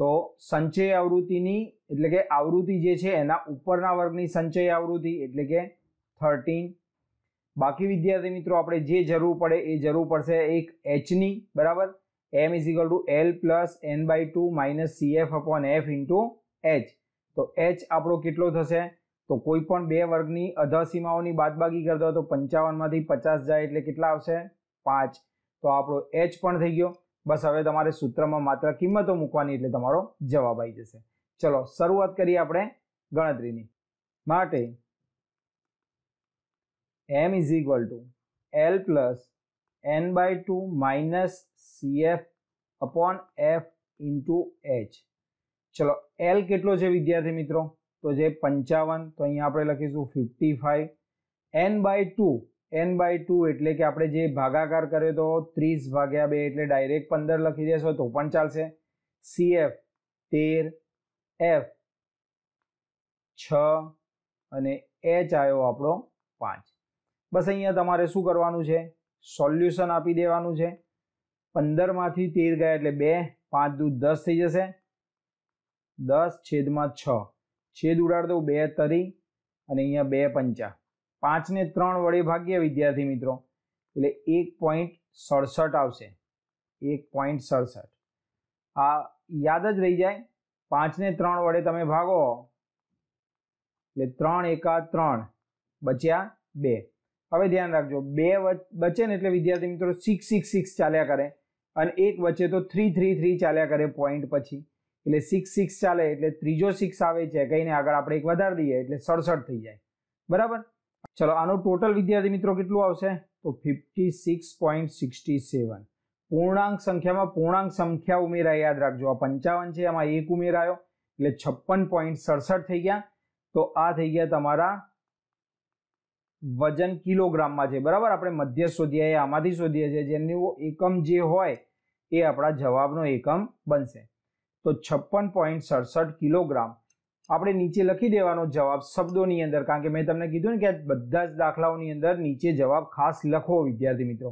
તો સંચય આવૃત્તિની એટલે કે આવૃત્તિ જે છે એના ઉપરના વર્ગની સંચય આવૃત્તિ એટલે કે 13। બાકી વિદ્યાર્થી મિત્રો આપણે જે જરૂર પડે એ જરૂર પડશે એક h ની। બરાબર, m is equal two L plus n/2 minus CF upon F into h। તો h આપણો કેટલો થશે, તો કોઈ પણ બે વર્ગની અધસીમાઓની બાદબાકી કરતા હોય તો 55 માંથી 50 જાય એટલે કેટલા આવશે 5। તો આપણો h પણ થઈ ગયો। બસ હવે તમારે સૂત્રમાં માત્ર કિંમતો મૂકવાની એટલે તમારો જવાબ આવી જશે। ચલો શરૂઆત કરીએ આપણે ગણતરીની માટે। m is equal two L plus n/2 minus CF upon F into h। ચલો L કેટલો છે વિદ્યાર્થી મિત્રો, તો જે 55, તો અહીંયા આપણે લખીશું 55। n/2 એટલે કે આપણે જે ભાગાકાર કર્યો તો 30/2 એટલે ડાયરેક્ટ 15 લખી દેશો તો પણ ચાલશે। CF 13, F 6 અને h આવ્યો આપણો 5। બસ અહીંયા તમારે શું કરવાનું છે, સોલ્યુશન આપી દેવાનું છે। 15 માંથી 13 ગયા એટલે 2, 5 દૂ 10 થઈ જશે, 10/6, છેદ ઉડાડ દો 2 તરી અને અહીંયા 2 પંચા, 5 ને 3 વડે ભાગ્ય વિદ્યાર્થી મિત્રો એટલે 1.67 આવશે, 1.67. આ યાદ જ રહી જાય. 5 ને 3 વડે તમે ભાગો એટલે 3 એકા 3 બચ્યા 2. હવે ધ્યાન રાખજો, 2 બચે ને એટલે વિદ્યાર્થી મિત્રો 6 6 6 ચાલ્યા કરે, અને 1 વચ્ચે તો 3 3 3 ચાલ્યા કરે પોઈન્ટ પછી, એટલે 6 6 ચાલે એટલે ત્રીજો 6 આવે છે, કહીને આગળ આપણે 1 વધારી દઈએ એટલે 67 થઈ જાય. બરાબર. ચલો આનું ટોટલ વિદ્યાર્થી મિત્રો કેટલું આવશે? તો 56.67. પૂર્ણાંક સંખ્યામાં પૂર્ણાંક સંખ્યા ઉમેરાય, યાદ રાખજો. આ 55 છે, આમાં 1 ઉમેરાયો એટલે 56.67 થઈ ગયા. તો આ થઈ ગયા તમારા વજન કિલોગ્રામમાં છે. બરાબર. આપણે મધ્ય શોધ્યા, આમાંથી શોધીએ છીએ, જેનું એકમ જે હોય એ આપણા જવાબનો એકમ બનશે. તો 56.67 કિલોગ્રામ આપણે નીચે લખી દેવાનો જવાબ શબ્દોની અંદર, કારણ કે મેં તમને કીધું ને કે બધા જ દાખલાઓની અંદર નીચે જવાબ ખાસ લખો વિદ્યાર્થી મિત્રો.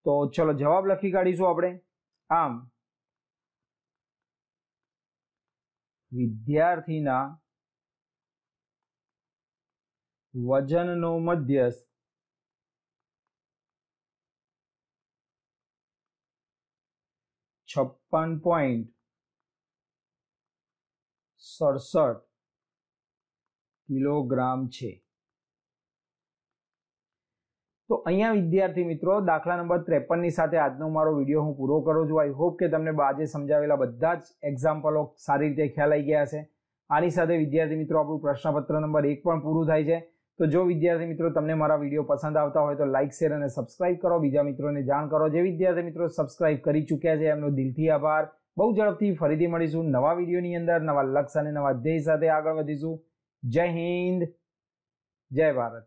તો ચલો જવાબ લખી કાઢીશું આપણે. આમ વિદ્યાર્થીના વજનનો મધ્યસ્થ 56.67 કિલોગ્રામ છે. તો અહીંયા વિદ્યાર્થી મિત્રો દાખલા નંબર 53 ની સાથે આજનો મારો વિડીયો હું પૂરો કરું છું. આઈ હોપ કે તમને આજે સમજાવેલા બધા જ એક્ઝામ્પલો સારી રીતે ખ્યાલ આવી ગયા હશે. આની સાથે વિદ્યાર્થી મિત્રો આપણું પ્રશ્નપત્ર નંબર 1 પણ પૂરું થાય છે. તો જો વિદ્યાર્થી મિત્રો તમને મારા વિડીયો પસંદ આવતા હોય તો લાઇક, શેર અને સબસ્ક્રાઇબ કરો, બીજા મિત્રોને જાણ કરો. જે વિદ્યાર્થી મિત્રો સબસ્ક્રાઇબ કરી ચૂક્યા છે એમનો દિલથી આભાર. બહુ ઝડપથી ફરીથી મળીશું નવા વિડીયોની અંદર, નવા લક્ષ્ય અને નવા ધ્યેય સાથે આગળ વધીશું. જય હિન્દ, જય ભારત.